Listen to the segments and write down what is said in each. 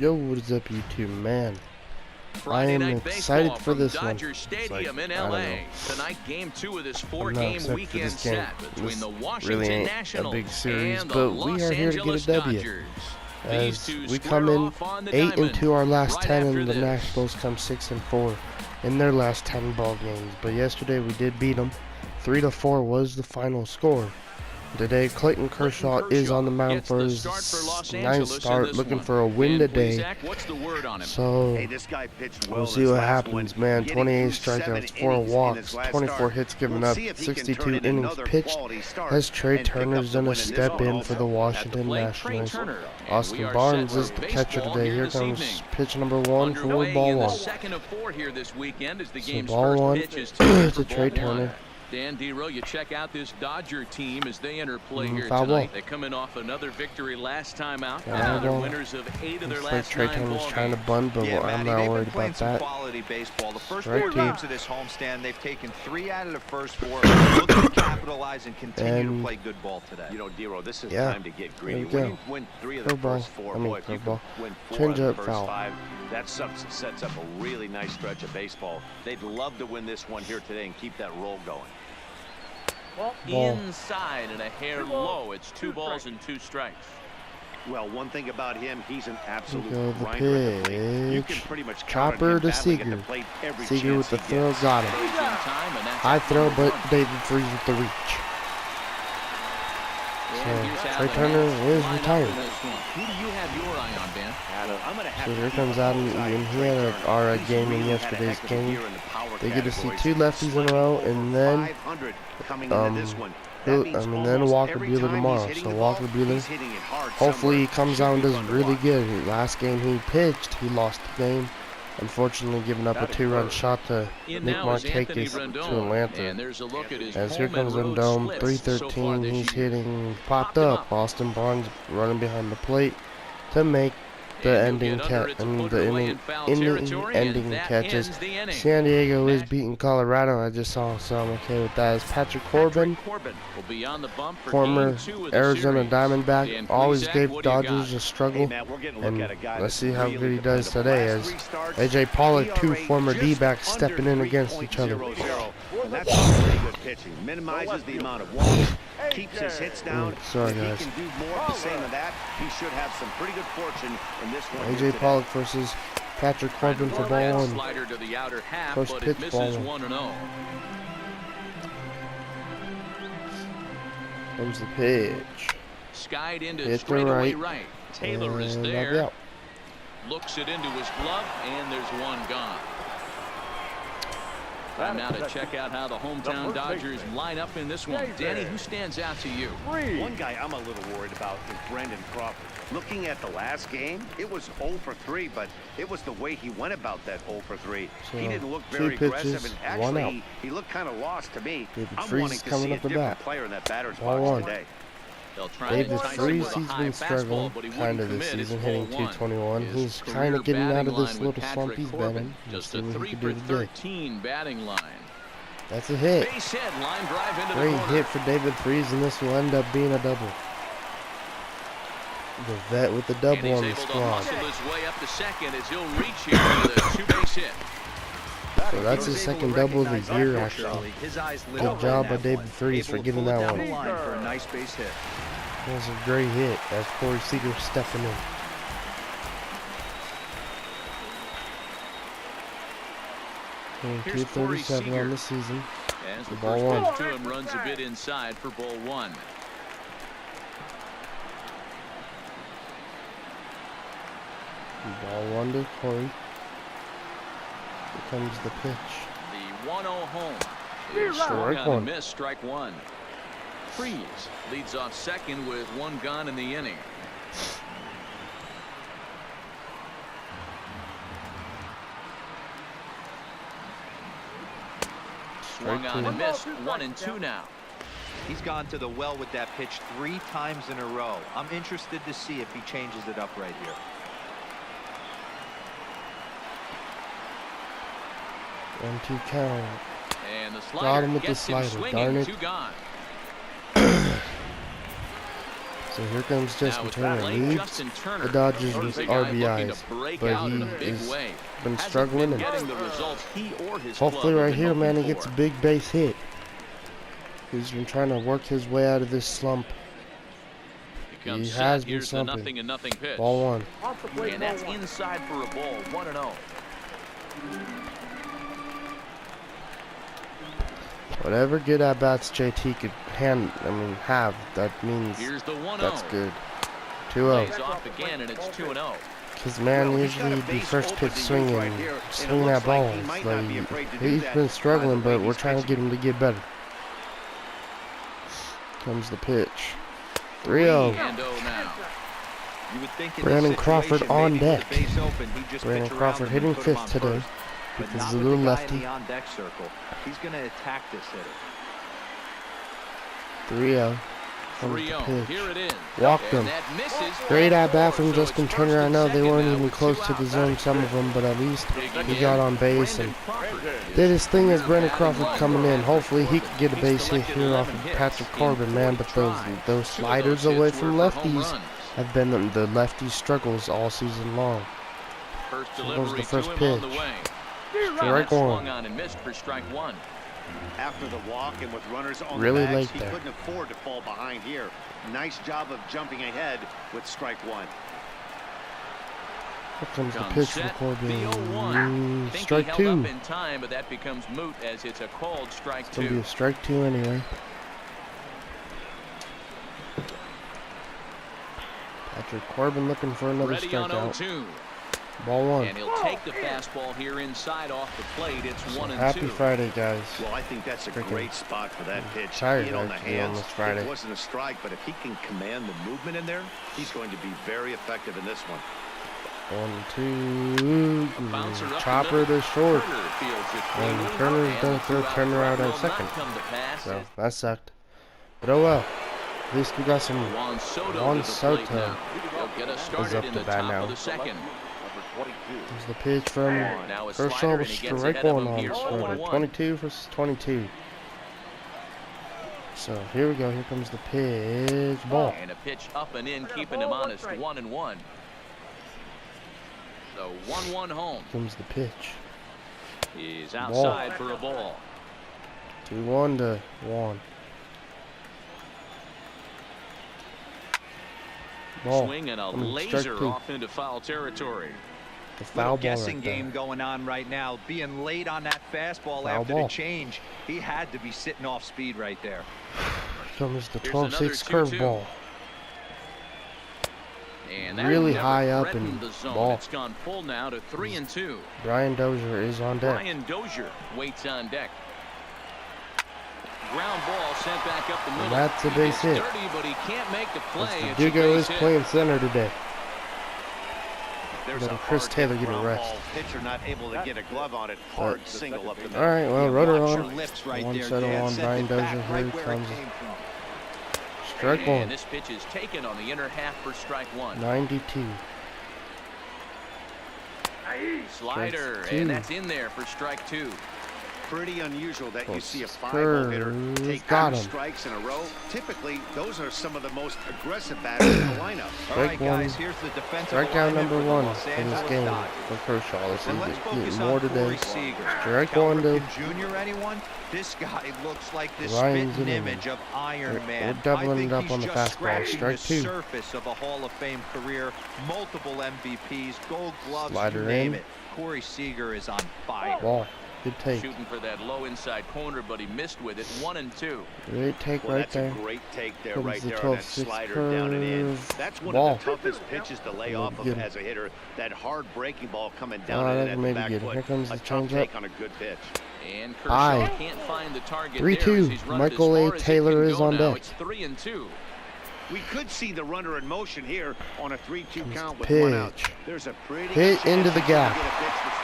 Yo, what is up, YouTube, man? Friday I am night excited baseball for from this Dodger one. Stadium in I don't LA. know. Tonight, game 2 of this I'm not four-game excited for weekend this game. set between This the really Washington ain't a Nationals big series, and the but we Los are here to get Angeles a W. Dodgers. As These two we square come in off on the 8-2 our last right 10, after and the this. Nationals come 6-4 in their last 10 ball games. But yesterday we did beat them. 3-4 was the final score. Today, Clayton Kershaw is on the mound for his ninth start, looking for a win today. So, we'll see what happens, man. 28 strikeouts, 4 walks, 24 hits given up, 62 innings pitched. As Trey Turner's gonna step in for the Washington Nationals. Austin Barnes is the catcher today. Here comes pitch number 1 for ball 1. So, ball 1 to Trey Turner. Dan Dero, you check out this Dodger team as they enter play here tonight. They're coming off another victory last time out. They're winners of 8 of their last Trey 9 Turner's ball trying to games. bunt, but I'm not worried about that. Quality baseball. The first Right 4 deep. games of this homestand, they've taken 3 out of the first 4. Looking to capitalize and continue to play good ball today. You know, Dero, this is time to get greedy. There we When go. you win 3 of the first 4, boy, if you can win 4 Change of the up first foul. 5, that sets up a really nice stretch of baseball. They'd love to win this one here today and keep that roll going. Well, inside and a hair low. It's 2 balls and 2 strikes. Well, one thing about him, he's an absolute Go the grinder at the plate. You can pitch. pretty much count on Chopper him to battling at the Seager. plate every Seager chance with the he throw, gets. got him. High throw, but David Freese with the reach. So, Trey Turner is retired. Who do you have your eye on, Ben? I'm gonna have So to here keep comes up Adam with Eaton. Trey He had Turner. our He's game in really had a yesterday's heck of a game. year in the power They get to see categories. 2 lefties in a row, and then 500 coming into this one. then Walker Buehler tomorrow. So Walker Buehler, hopefully he comes out and does really good. Last game he pitched, he lost the game. Unfortunately, giving up a 2-run shot to Nick Markakis to Atlanta. As here comes Rendon, 313, he's hitting, popped up. Austin Barnes running behind the plate to make the ending catch. Ending catches. San Diego is beating Colorado. I just saw, so I'm okay with that. As Patrick Corbin, former Arizona Diamondback, always gave Dodgers a struggle. And let's see how good he does today. As AJ Pollock, 2 former D-backs stepping in against each other. That's pretty good pitching. Minimizes the amount of walks, keeps his hits down. Sorry, if guys. he can do more of the same of that, he should have some pretty good fortune in this one. AJ Pollock versus Patrick Corbin for ball 1. First pitch, ball 1. Comes the pitch. Skied into Hit the straightaway right. right. Taylor is And there. out. Looks it into his glove, and there's 1 gone. Time now to check out how the hometown Dodgers line up in this one. Danny, who stands out to you? One guy I'm a little worried about is Brandon Crawford. Looking at the last game, it was 0 for 3, but it was the way he went about that 0 for 3. So, he didn't look 2 very aggressive, pitches, and 1 out. actually he looked kind of lost to me. David I'm Freese wanting to coming see a up the different bat. player in that batter's Ball box 1. today. David Freese, he's been struggling kind of this season, hitting 221. He's kind of getting out of this little slump he's been in. Just a 3 for 13 batting line. That's a hit. Great hit for David Freese, and this will end up being a double. The vet with the double on the squad. So that's his second double of the year, actually. Good job by David Freese for getting that one. That was a great hit as Corey Seager stepping in. And 237 on the season. As the Ball first 1. pitch to him runs a bit inside for ball 1. Ball 1 to Corey. Here comes the pitch. The 1-0 home is swung on a miss, strike 1. Freese leads off second with 1 gone in the inning. Swung on and missed. 1-2 now. He's gone to the well with that pitch 3 times in a row. I'm interested to see if he changes it up right here. 1-2 count. And the Got him slider with the gets him slider. swinging. Darn it. 2 gone. So here comes Justin Now, Turner. late Leads Justin Turner, the Dodgers he's with a guy looking RBIs, to break but out in a he big has way. been Hasn't struggling, been and getting the results he or his hopefully club have right been here, hoping man, he for. gets a big base hit. He's been trying to work his way out of this slump. He has been Here's the slumping. 0-0 pitch. Ball one. And that's inside for a ball, 1-0. Whatever good at bats JT could have, that means Here's the 1-0. that's good. 2-0. Lays off again, and it's 2-0. Because, man, usually the first pitch swinging that ball. He's been struggling, but we're trying to get him to get better. Comes the pitch. 3-0. Brandon Crawford on deck. Brandon Crawford hitting fifth today because he's a little lefty. He's going to attack this hitter. 3-0. 3-0. Here it is. Walked him. Great at bat from Justin Turner. I know they weren't even close to the zone, some of them, but at least he got on base and did his thing as Brandon Crawford coming in. Hopefully he could get a base hit here off of Patrick Corbin, man. But those sliders away from lefties have been the lefty struggles all season long. So goes the first pitch. Strike one. After the walk and with runners on Really the backs, late he there. couldn't afford to fall behind here. Nice job of jumping ahead with strike one. Here comes the pitch from Corbin. Strike Strike he two. held up in time, but that becomes moot as it's a called strike It's going to be two. a strike two anyway. Patrick Corbin looking for another Ready on strikeout. 0-2. Ball one. And he'll take the fastball here inside off the plate. It's 1-2. Happy Friday, guys. Well, I think that's a great spot for that pitch. Tired, In on the actually, on hands. this Friday. It wasn't a strike, but if he can command the movement in there, he's going to be very effective in this one. 1-2. Bouncer up Chopper the middle. to short. Turner fields it And cleanly, Turner's and going the to throw two-out Turner out run at will second. not come to pass. So that sucked. But oh well. At least we got some. Juan Soto Juan to the plate Soto now. He'll get us started up in to the bat top now. of the second. Here's the pitch from Now a Kershaw slider, with and he gets strike ahead of one him on here, the starter. 0-1. 22 versus 22. So here we go. Here comes the pitch. Ball. And a pitch up and in, keeping him honest. 1-1. So 1-1 home. Here comes the pitch. He's outside for a ball. 2-1 to 1. Ball. Swing and a Strike laser two. off into foul territory. The foul ball guessing right game there. going on right now. Being late on that fastball Foul after ball. the change, he had to be sitting off speed right there. Here comes the Here's 12-6 another 2-2. curveball. And that Really never high up threatened and the zone. ball. It's gone full now to 3-2. Brian Dozier is on deck. Brian Dozier waits on deck. Ground ball sent back up the middle. That's a He base gets hit. dirty, but he can't make the play. It's a Dugo base is hit. playing center today. There's Let a Chris hard Taylor hit get a ground rest. ball. Pitcher not able to get a glove on it. Hard single up the middle. All right, well, rotor Watch your on. lips right One there, settle Dan. on Sent Brian it back Dozier. right Here where it comes came from. strike And one. this pitch is taken on the inner half for strike one. 92. Slider, Strike two. and that's in there for strike two. Pretty unusual that you see a Close. 5-hole hitter take Got 2 him. strikes in a row. Typically, those are some of the most aggressive batters in the lineup. All Strike right, one. guys, here's the defensive Strike down alignment number for the 1 Los in this Angeles game Dodgers. for Kershaw. Let's see And if let's we focus get more on today. Corey Seager. Strike Cal one to Ripken Jr. anyone? This guy looks like the Ryan spitting Zimmerman. image of Iron We're Man. doubling I think it up he's on the just fastball. scratching Strike the two. surface of a Hall of Fame career. Multiple MVPs, Gold Gloves, Slider you name in. it. Corey Seager is on fire. Ball. Good take. Shooting for that low inside corner, but he missed with it. 1-2. Great take Well, right that's there. a great take there, Comes right the there on that 12-6 slider down and in. curve. That's one Ball. of the toughest pitches to lay off of Get him. as a hitter. That hard breaking ball coming down that and in at the maybe back get him. foot. Here comes A the tough changeup. take on a good pitch. And Kershaw Aye. can't find the target 3-2. there as he's run it as Michael A. far as he Taylor can is go on now. deck. It's 3-2. We could see the runner in motion here on a 3-2 Comes count the with 1 out. pitch. There's a pretty Hit good into chance the he's gonna gap. get a pitch that's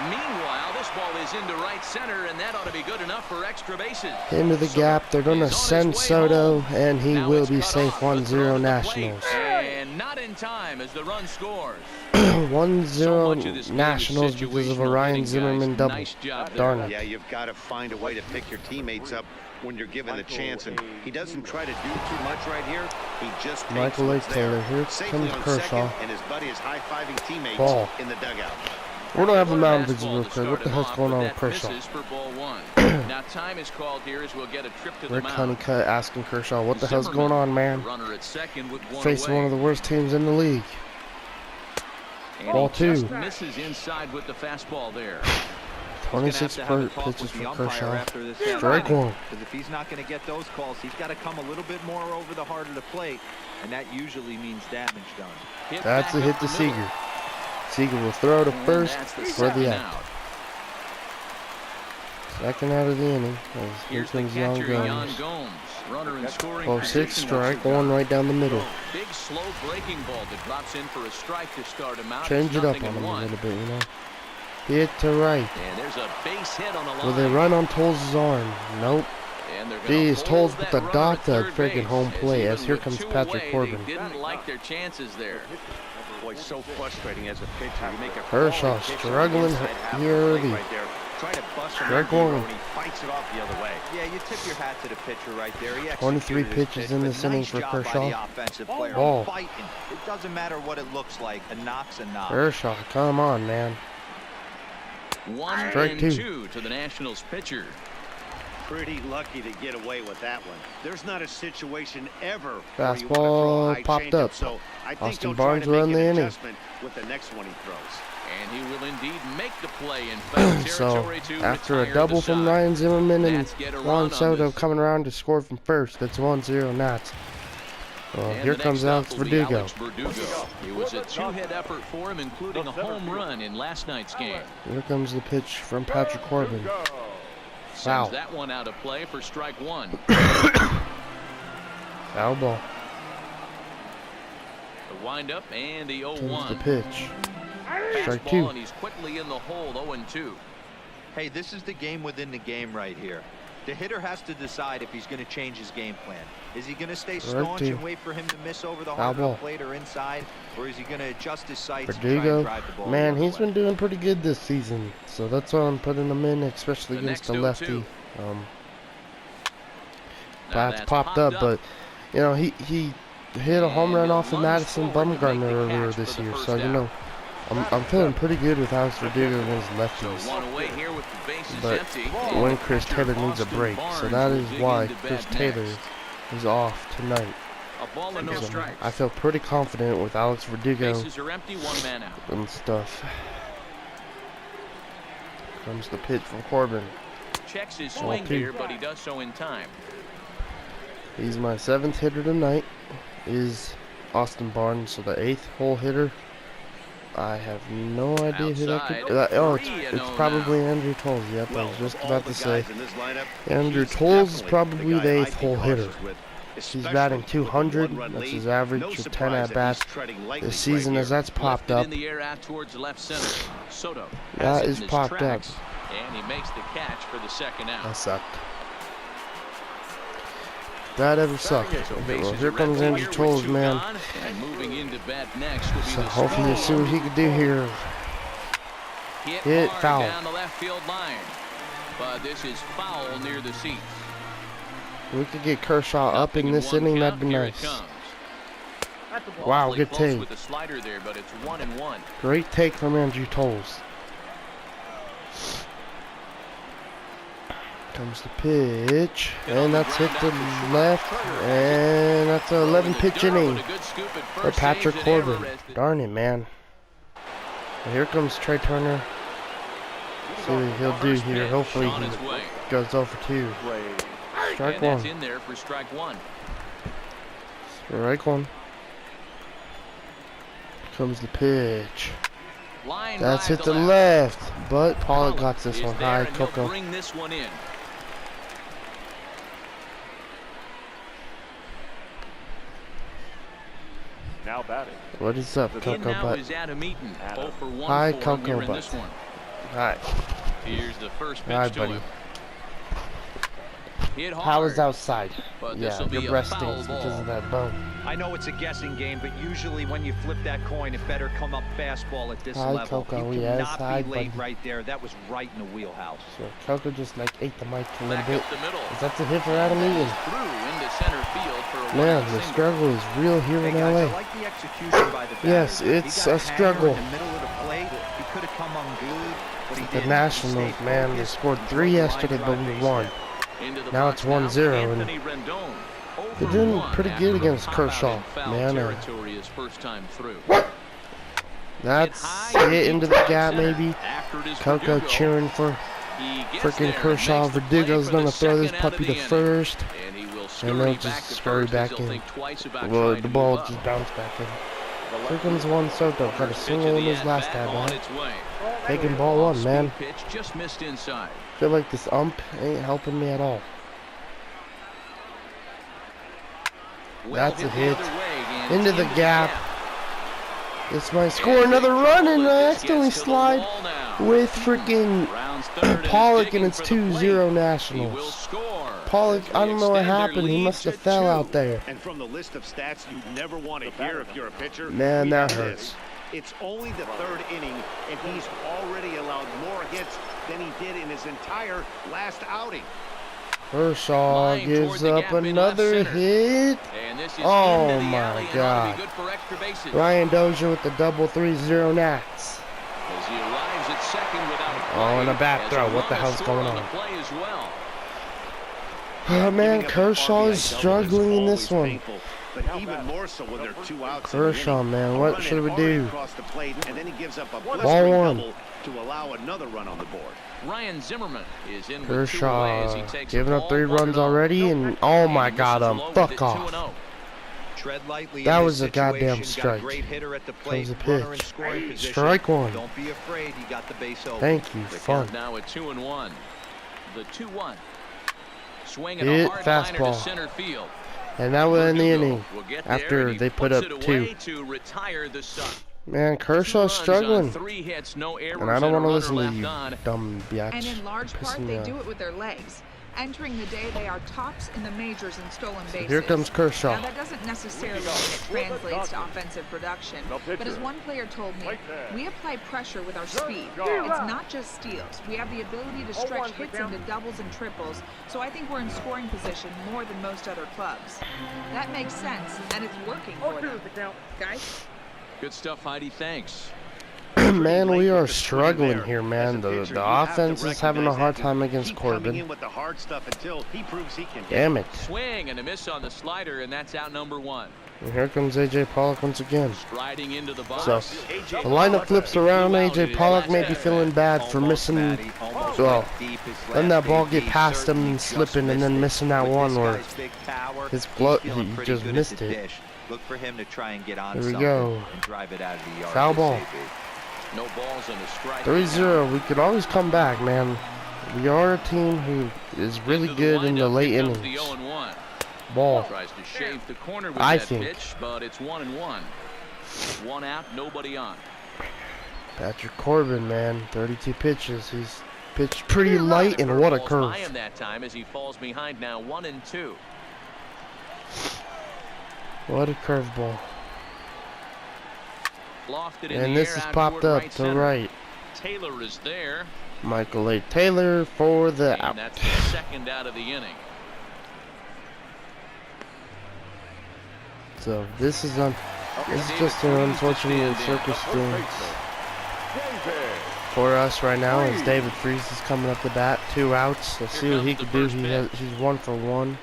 Meanwhile, this ball is into right center, and that ought to be good enough for extra bases. Into the gap. They're going to He's on his send way Soto, home. and he Now will it's be cut safe. off. The throw 1-0 to the Nationals. plate. And Not in time as the run scores. 1-0 Nationals because of a Ryan Zimmerman double. Nice job Darn it. Yeah, you've got to find a way to pick your teammates up when you're given the chance, and he doesn't try to do too much right here. He just takes Michael what's Taylor. there. Here Safely comes on Kershaw. second, and his buddy is high-fiving teammates Ball. in the dugout. We're gonna have a mound visit Fastball real to quick. What start the him hell's off, going but on with that Kershaw? misses for ball one. Now time is called here as we'll get a trip to the Rick mound. Honeycutt asking Kershaw, what the hell's Zimmerman, going on, man? the runner at second with one Facing away. one of the worst teams in the league. And Ball he just two. misses inside with the fastball there. 26 pitches for Kershaw. Strike one. Because if he's not going to get those calls, he's got to come a little bit more over the heart of the plate, and that usually means damage done. Hit That's a back hit up to the middle. Seager. Seager will throw to And first that's the for second the out. Second Second out of the inning. Here Here's the comes Jan catcher, Jan Gomes. Gomes. Runner in scoring 0-6 position. strike, one right down the middle. Big slow breaking ball that drops in for a strike to start him out. Change it up on him a little bit, you know. Hit to right. And there's a base hit on the line. Will they run on Toles' arm? Nope. And they're gonna Geez, hold Toles that with the runner dot at to third friggin' base, home plate as even here with comes two Patrick away, Corbin. They didn't like their chances there. Boy, so frustrating as a pitcher. You make a Kershaw call, pitch struggling inside half the here plate early. right there. Try to bust him Strike in deep, one. and he fights it off the other way. Yeah, you tip your hat to the pitcher right there. He 23 executed his pitches pitch, in but this inning nice for job by Kershaw. the offensive player. Ball. Fighting. It doesn't matter what it looks like. A knock's a knock. Kershaw, come on, man. 1-2 to the Nationals pitcher. Pretty lucky to get away with that one. There's not a situation ever Fastball where you want to throw a high popped changeup, up. so I think Austin he'll try Barnes to will make end the an inning. adjustment with the next one he throws. And he will indeed make the play in foul So, territory to after retire a double the from side. Ryan Zimmerman and Nats get a run Juan on Soto this. coming around to score from first, that's 1-0 Nats. Well, And here the comes next Alex up will be Verdugo. Alex Verdugo. It was a two-hit effort for him, including a home run in last night's game. Here comes the pitch from Patrick Corbin. Foul. Sends that one out of play for strike one. Foul ball. The windup and the Comes the 0-1. pitch. Strike Fastball, two. and he's quickly in the hole, 0-2. Hey, this is the game within the game right here. The hitter has to decide if he's going to change his game plan. Is he going to stay staunch and wait for him to miss over the heart of the plate or inside, or is he going to adjust his sights and try and Verdugo, drive the ball? man, the other he's way? been doing pretty good this season, so that's why I'm putting him in, especially The against next the 0-2. lefty. Now Bats popped up, but you know he hit a home run off of Madison Bumgarner earlier this year, so you know I'm feeling pretty good with Alex Verdugo and his So lefties. one away here with the bases But empty. when And Chris catcher Taylor needs a Austin break, so Barnes that will is dig why into bat Chris next. Taylor is off tonight. A ball and no So strikes. I feel pretty confident with Alex Verdugo Bases are empty, one man out. and stuff. Comes the pitch from Corbin. Checks his swing 0-2. here, but he does so in time. He's my 7th hitter tonight. Is Austin Barnes, so the 8th hole hitter. I have no idea who that could. Outside, It's probably Andrew Toles. Yep, I Well, was just of all about the to say. guys in this lineup, Andrew he's Toles is definitely probably the the guy I 8th think hole the hitter. Dodgers with, He's especially batting with the 200. one-run That's lead. his average No with 10 surprise that at-bats he's treading lightly this season right as here. that's popped Lifted up. in the air out towards left center. Soto That has it is in his popped up. tracks, and he makes the catch for the second out. That sucked. That ever sucked. So Well, bases here are comes empty Andrew here with Toles, two man. gone, and moving into bat next will be So the hopefully we'll see what he can do here. Hit hard foul. down the left field line. But this is foul near the seats. We could get Kershaw up in this One inning. count, That'd be here it nice. comes. Wow, Awfully good close take. with the slider there, but it's 1-1. Great take from Andrew Toles. Comes the pitch, and that's hit to left, and that's an 11-pitch inning for Patrick Corbin. Darn it, man. Well, here comes Trey Turner. See what he'll do here. Hopefully he goes 0 for 2. Strike And that's one. in there for strike one. Strike one. Comes the pitch. Line That's drive hit to the left, but Pollock got this is one there, high. and he'll Coco. bring this one in. Now batting. What is up, In Coco now Butt? is Adam Eaton. 0 for 1 Hi, for him Coco here in Butt. this one. Hi. Here's the first pitch Hi, to buddy. him. Hit hard. Powers outside. But Yeah, your breast stinks because of that bone. I know it's a guessing game, but usually when you flip that coin, it better come up fastball at this level. Coco, You yes, cannot be late right there. That was right in the wheelhouse. So Coco just like ate the mic a little Back bit. up the middle. Is that the hit for Adam Eaton? Through into center field for a Man, one-out the single. struggle is real here in Hey guys, LA. I like the execution by the batter. Yes, He it's got a struggle. hanger in the middle of the plate. He could have come unglued, but he The didn't. Nationals, He stayed man, they focused, scored and 3 drove the line yesterday, but drive we base won. hit. Into the Now box it's 1-0, and Anthony Rendon, they're doing 0 for pretty 1 good after a against pop-out Kershaw, in foul man. territory his first time through. That's hit into the gap, maybe. Coco cheering for freaking Kershaw. Verdugo's gonna throw this puppy to first, and they'll just scurry back in. Well, the ball just bounced back in. Here comes Juan Soto. Got a single in his last at bat. Taking ball one, man. Just missed inside. Feel like this ump ain't helping me at all. That's a hit. Into the gap. This might score another run, and I accidentally slide with freaking Pollock, and it's 2-0 Nationals. Pollock, I don't know what happened. He must have fell out there. And from the list of stats you never want to hear if you're a pitcher, Man, that hurts. It's only the 3rd inning, and he's already allowed more hits than he did in his entire last outing. Kershaw gives up another hit. Oh my God. Ryan Dozier with the double 3-0 Nats. Oh, and a bat throw. What the hell's going on? Oh man, Kershaw is struggling in this one. But even more so when they're 2 outs. Kershaw, man, what should we do? And then he gives up a Ball one. to allow another run on the board. Ryan Zimmerman is in Kershaw giving up 3 runs already, and oh my God, fuck off. Tread lightly. That was a goddamn strike. That was a pitch. Strike one. Don't be afraid. He got the base open. Thank you, fun. Now at 2-1. The 2-1. Swinging Hit a hard liner to fastball. center field. And that will end the inning Will get after there. He they put puts up it 2. away to retire the Sun. Man, Kershaw's struggling. 3 hits, no errors, And I don't want to a listen to runner you left on. dumb biatch. And in large part, Pissing me they off. do it with their legs. Entering the day, they are tops in the majors in stolen bases. Here comes Kershaw. Now, that doesn't necessarily mean it translates to offensive production. But as one player told me, we apply pressure with our speed. It's not just steals. We have the ability to stretch hits into doubles and triples, so I think we're in scoring position more than most other clubs. That makes sense, and it's working for them. Guys? Good stuff, Heidi. Thanks. Man, we are struggling here, man. The offense is having a hard time against Corbin. Damn it. Swing and a miss on the slider, and that's out number 1. And here comes A.J. Pollock once again. Striding into the box. So, the lineup flips around. A.J. Pollock may be feeling bad for missing, well, letting that ball get past him and slipping, and then missing that one where his glove, he just missed it. Look for him to try and get on Here we something go. and drive it out of the yard. Foul ball. No balls and a strike. 3-0. We could always come back, man. We are a team who is really good in the late innings. Ball. Tries to shave the corner with I that think. pitch, but it's 1-1. 1 out, nobody on. Patrick Corbin, man, 32 pitches. He's pitched pretty light, and what a curve. By him that time as he falls behind now, 1-2. What a curveball. Lofted in And the this air is out popped toward up right to center. right. Taylor is there. Michael A. Taylor for the And out. that's the second out of the inning. So this is just an unfortunate circumstance for us right now. As David Freese is coming up the bat, 2 outs. Let's see what he can do. He's 1 for 1.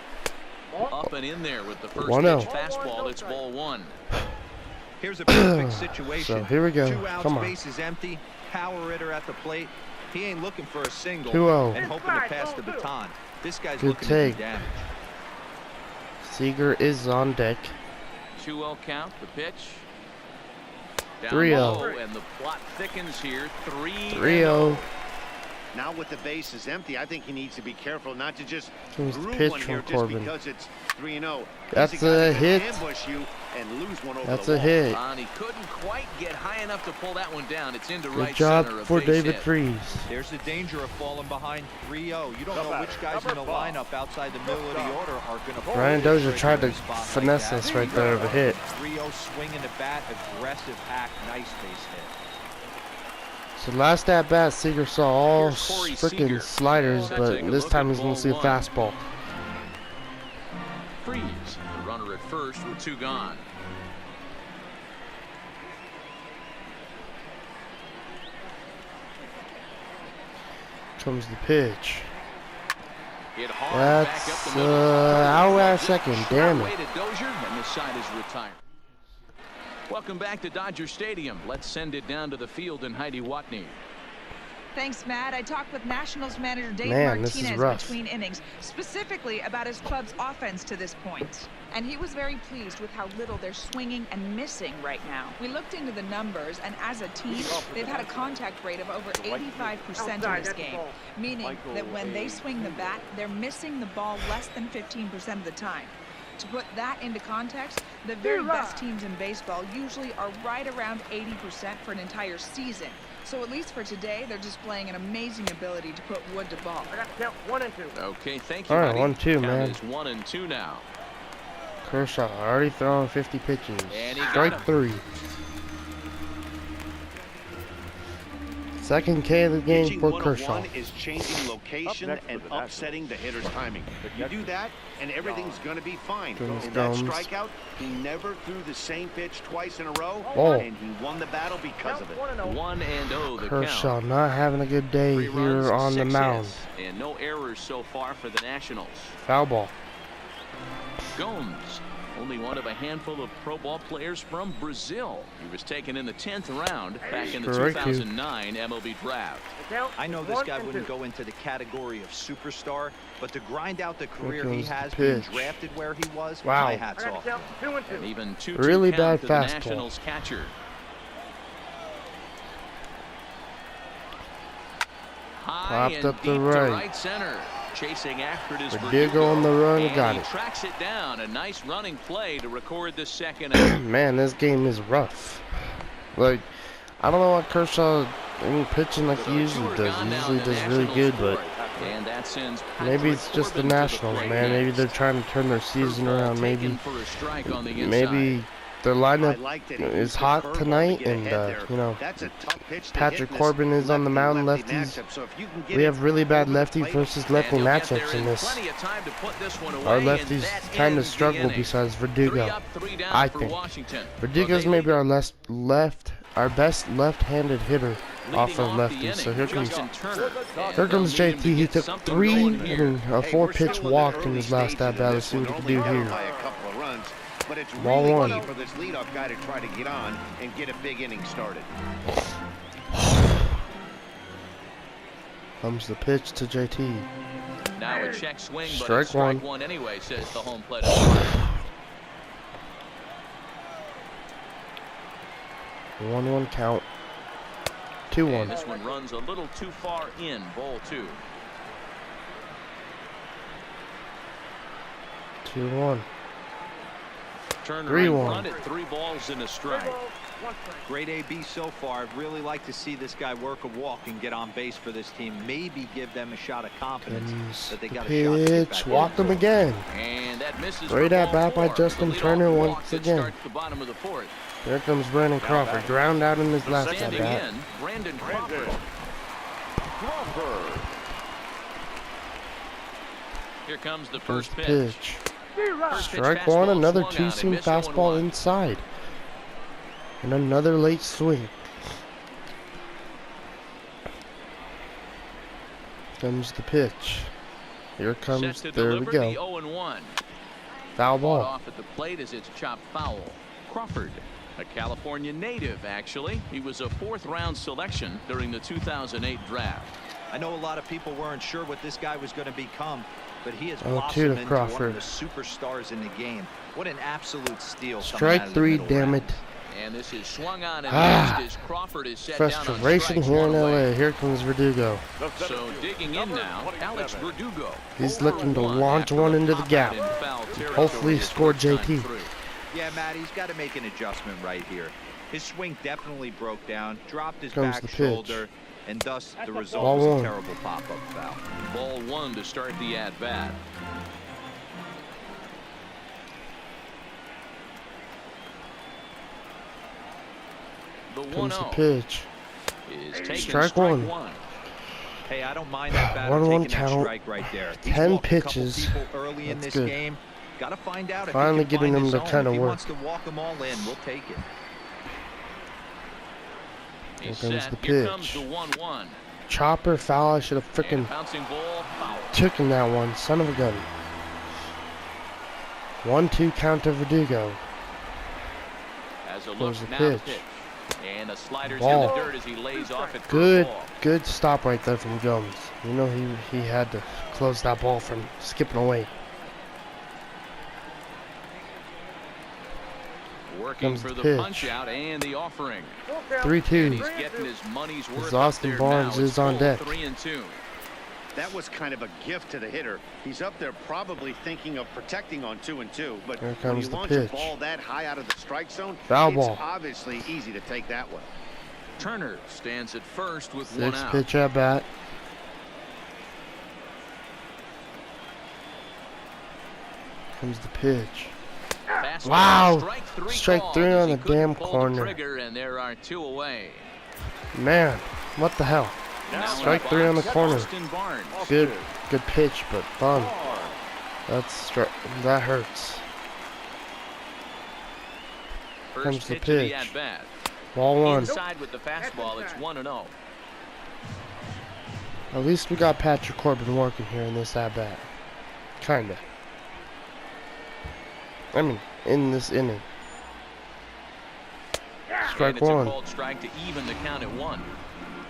Up and in there with the first 1-0. pitch fastball. It's ball 1. Here's a perfect situation. So here we go. 2 outs, Come on. base is empty. Power hitter at the plate. He ain't looking for a single 2-0. and hoping to pass the baton. This guy's Good looking take. to do damage. Seager is on deck. 2-0 count. The pitch. Down 3-0. low, and the plot thickens here. 3-0. 3-0. Now with the bases empty, I think he needs to be careful not to just pitch groove one here from just Corbin. because it's 3-0. That's a hit. Ambush you and lose one over That's the a wall. hit. And he couldn't quite get high enough to pull that one down. It's into Good right job center. for David Freese. There's the danger of falling behind 3-0. You don't know which guys in the lineup outside the middle of the order are going to. Ryan Dozier tried to finesse us right there of a hit. 3-0 swinging the bat, aggressive hack, nice base hit. So last at bat, Seager saw all freaking sliders, but this time he's gonna see a fastball. Freeze, the runner at first with 2 gone. Comes the pitch. Hit hard back up That's the middle. out at second. Damn it. To Dozier, and this side is retired. Welcome back to Dodger Stadium. Let's send it down to the field and Heidi Watney. Thanks, Matt. I talked with Nationals manager Dave Man, this is Martinez rough. between innings, specifically about his club's offense to this point. And he was very pleased with how little they're swinging and missing right now. We looked into the numbers, and as a team, they've had a contact rate of over 85% in this game, meaning that when they swing the bat, they're missing the ball less than 15% of the time. To put that into context, the very best teams in baseball usually are right around 80% for an entire season. So at least for today, they're displaying an amazing ability to put wood to ball. I got to count 1 and 2. Okay, thank you. All right, buddy. 1-2, Count man. is 1-2 now. Kershaw already throwing 50 pitches. And he got Strike him. 3. Second K of the game Pitching for 101 Kershaw. is changing location and upsetting the hitter's timing. You do that, and everything's going to be fine. Goodness In that gums. strikeout, he never threw the same pitch twice in a row, Oh. and he won the battle because of it. 1-0 the Kershaw count. not having a good day 3 runs, here on the 6 mound. hits, and no errors so far for the Nationals. Foul ball. Gomes, only one of a handful of pro ball players from Brazil. He was taken in the 10th round back in the Correct. 2009 MLB draft. I know this guy wouldn't go into the category of superstar, but to grind out the career he goes the has being pitch. drafted where he was, Wow. my hat's I got off. to count 2 and 2. And even 2-2 Really count bad to the fastball. Nationals catcher. High Popped and up the deep to right. right center. Chasing after it is Verdugo on the run, and got he it. tracks it down. A nice running play to record the second out. Man, this game is rough. Like, I don't know what Kershaw ain't pitching like he usually does. He usually does really good, but And that sends maybe it's just the Corbin to Nationals, plate man. Maybe next. they're trying to turn their season Curveball around. Maybe, taken for a strike on the inside. maybe their I lineup like that he is used the hot curveball to tonight, get and ahead there. you know, That's a tough pitch to Patrick hit in this Corbin is on the mound, lefty-lefty lefties. matchup. So if you can get we it have really bad over the lefty plate, versus lefty And he'll get there matchups in in this. plenty of time to put this one Our away, and lefties that kind of ends the struggle inning. besides 3 Verdugo. up, 3 down I for think Washington. Verdugo's But they maybe our our best left-handed hitter off of leading lefties. the So here inning, comes Justin Turner. here comes And they'll need him JT. to He get took something 3 going here. a Hey, 4-pitch we're still walk the in his early last at stages bat. of Let's see this what he one. can do Only here. up by a couple of runs, but it's Ball really one. key for this leadoff guy to try to get on and get a big inning started. Comes the pitch to JT. Now a check swing, but Strike it's strike one. one anyway, says the home plate umpire. 1-1 count. And 2-1. this one runs a little too far in, ball 2. 2-1. Turner 3-1. in front at 3 balls and a strike. Great AB so far. I'd really like to see this guy work a walk and get on base for this team. Maybe give them a shot of confidence Comes that they the got a shot to get pitch. back Walked in. him again. And that misses Great for at ball bat by 4. Justin The leadoff Turner walk once that again. starts the bottom of the 4th. There comes Brandon Crawford. Ground out in his last at Standing bat. in, Brandon Crawford. Here comes the first First pitch. pitch. First pitch Strike fastball one. Another swung on and two-seam missed fastball 0-1. inside. And another late swing. Comes the pitch. Here Set comes. to There we deliver go. the 0-1. Foul Fought ball. off at the plate as it's chopped foul. Crawford, a California native, actually. He was a 4th-round selection during the 2008 draft. I know a lot of people weren't sure what this guy was going to become, but he has 0-2 blossomed to into one Crawford. of the superstars in the game. What an absolute steal. coming out Strike of the 3. middle Damn round. it. And this is swung on and missed as Crawford is set down on Frustration strikes here in one away. LA. Here comes Verdugo. So digging in now, Alex Verdugo. He's looking to launch one into the gap. Hopefully score JT. Yeah, Matt, he's got to make an adjustment right here. His swing definitely broke down, dropped his Comes back the pitch. shoulder, and thus the result Ball was one. a terrible pop-up foul. Ball one to start the at-bat. The Comes the 1-0 pitch. is taken Strike one. one. Hey, I don't mind that batter 1-1 taking that count. strike right there. He's 10 walked a couple pitches. people early in That's this good. game. Got to find out if Finally he can getting find him his to zone. kinda If he work. wants to walk them all in, we'll take it. He's Here comes set. the Here comes pitch. the 1-1. Chopper foul. I should have And freaking bouncing ball, foul. taken that one. Son of a gun. 1-2 count to Verdugo. As a look There's the now pitch. pitch. And a slider's Ball. in the dirt as he lays off it for a Good, ball. good stop right there from Gomes. You know he had to close that ball from skipping away. Working Comes for the the pitch. punch out and the offering. 3-2. And he's getting his money's worth. Austin up there Barnes now. It's is on full deck. 3-2. That was kind of a gift to the hitter. He's up there probably thinking of protecting on 2-2, but Here when comes you the launch pitch. a ball that high out of the strike zone, Foul it's ball. obviously easy to take that one. Turner stands at first with one 6 out. pitch at bat. Comes the pitch. Fastball, Wow. Strike Strike called three as on he the couldn't damn pull corner. The trigger, and there are 2 away. Man, what the hell? Now Strike in 3 on the box, corner. Austin Barnes. Good pitch, but fun. That hurts. First Comes the pitch of the pitch. at-bat. Ball 1. Inside with the fastball, it's 1-0. At least we got Patrick Corbin working here in this at bat. Kinda. I mean, in this inning. Strike And it's a 1. called strike to even the count at 1.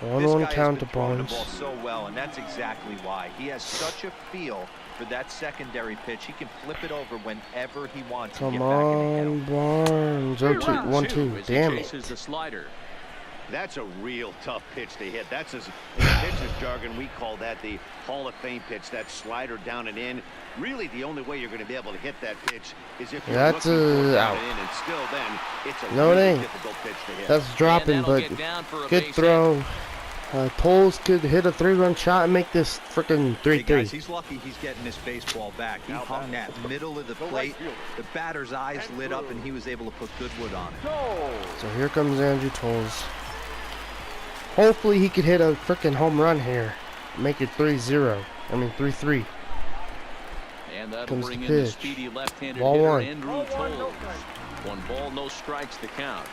This 1-1 guy count to has been throwing the Barnes. ball so well, and that's exactly why. He has such a feel for that secondary pitch. He can flip it over whenever he wants. Come and get back in the on, Barnes. 0-2, 1-2. As he Damn it. chases the slider. That's a real tough pitch to hit. That's in pitcher's jargon, we call that the Hall of Fame pitch, that slider down and in. Really, the only way you're going to be able to hit that pitch is if you're That's looking for it down out. and in, and still then, it's a No, it really ain't. difficult pitch to hit. That's dropping, And that'll but get down for a good base throw. Tolles could hit a 3-run shot and make this freaking Hey guys, 3-3. he's lucky he's getting this baseball back. He hung that middle of the plate. The batter's eyes lit up, and he was able to put good wood on it. So here comes Andrew Tolles. Hopefully he could hit a freaking home run here. Make it 3-0. I mean 3-3. And that'll Comes bring the in the pitch. speedy left-handed Ball hitter, 1. Andrew Tolles. 1 ball, no strikes to count.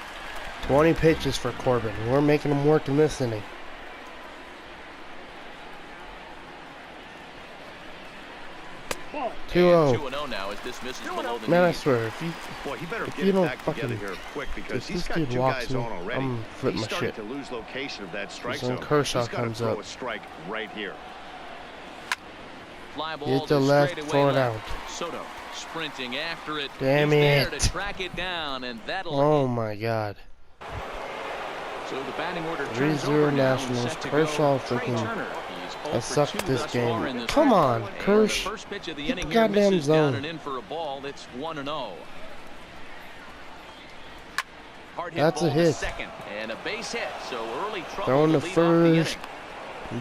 20 pitches for Corbin. We're making him work in this inning. And 2-0. 2-0 now as this misses below the Man, I knee. swear, if you Boy, he better If get you it don't back together fucking- here quick because if he's this got kid 2 walks guys me, on already. I'm flipping He's my starting shit. to lose location of that strike So when zone. Kershaw He's gotta comes throw up. a strike right here. Fly ball Get the to left, straightaway throw it left. out. Soto sprinting after it. Damn He's there it. to track it down, and that'll. Oh my god. So the batting order 3-0 turns over now, Nationals. set to Kershaw go. Trey freaking- Turner. He's 0 I for sucked 2 this thus game. far in this Come round. on, And Kersh. the first pitch of the Get the inning here goddamn misses down zone. and in for a ball. It's 1-0. Hard hit That's a ball to hit. second and a base hit. So early trouble Throwing to the lead off the inning. first,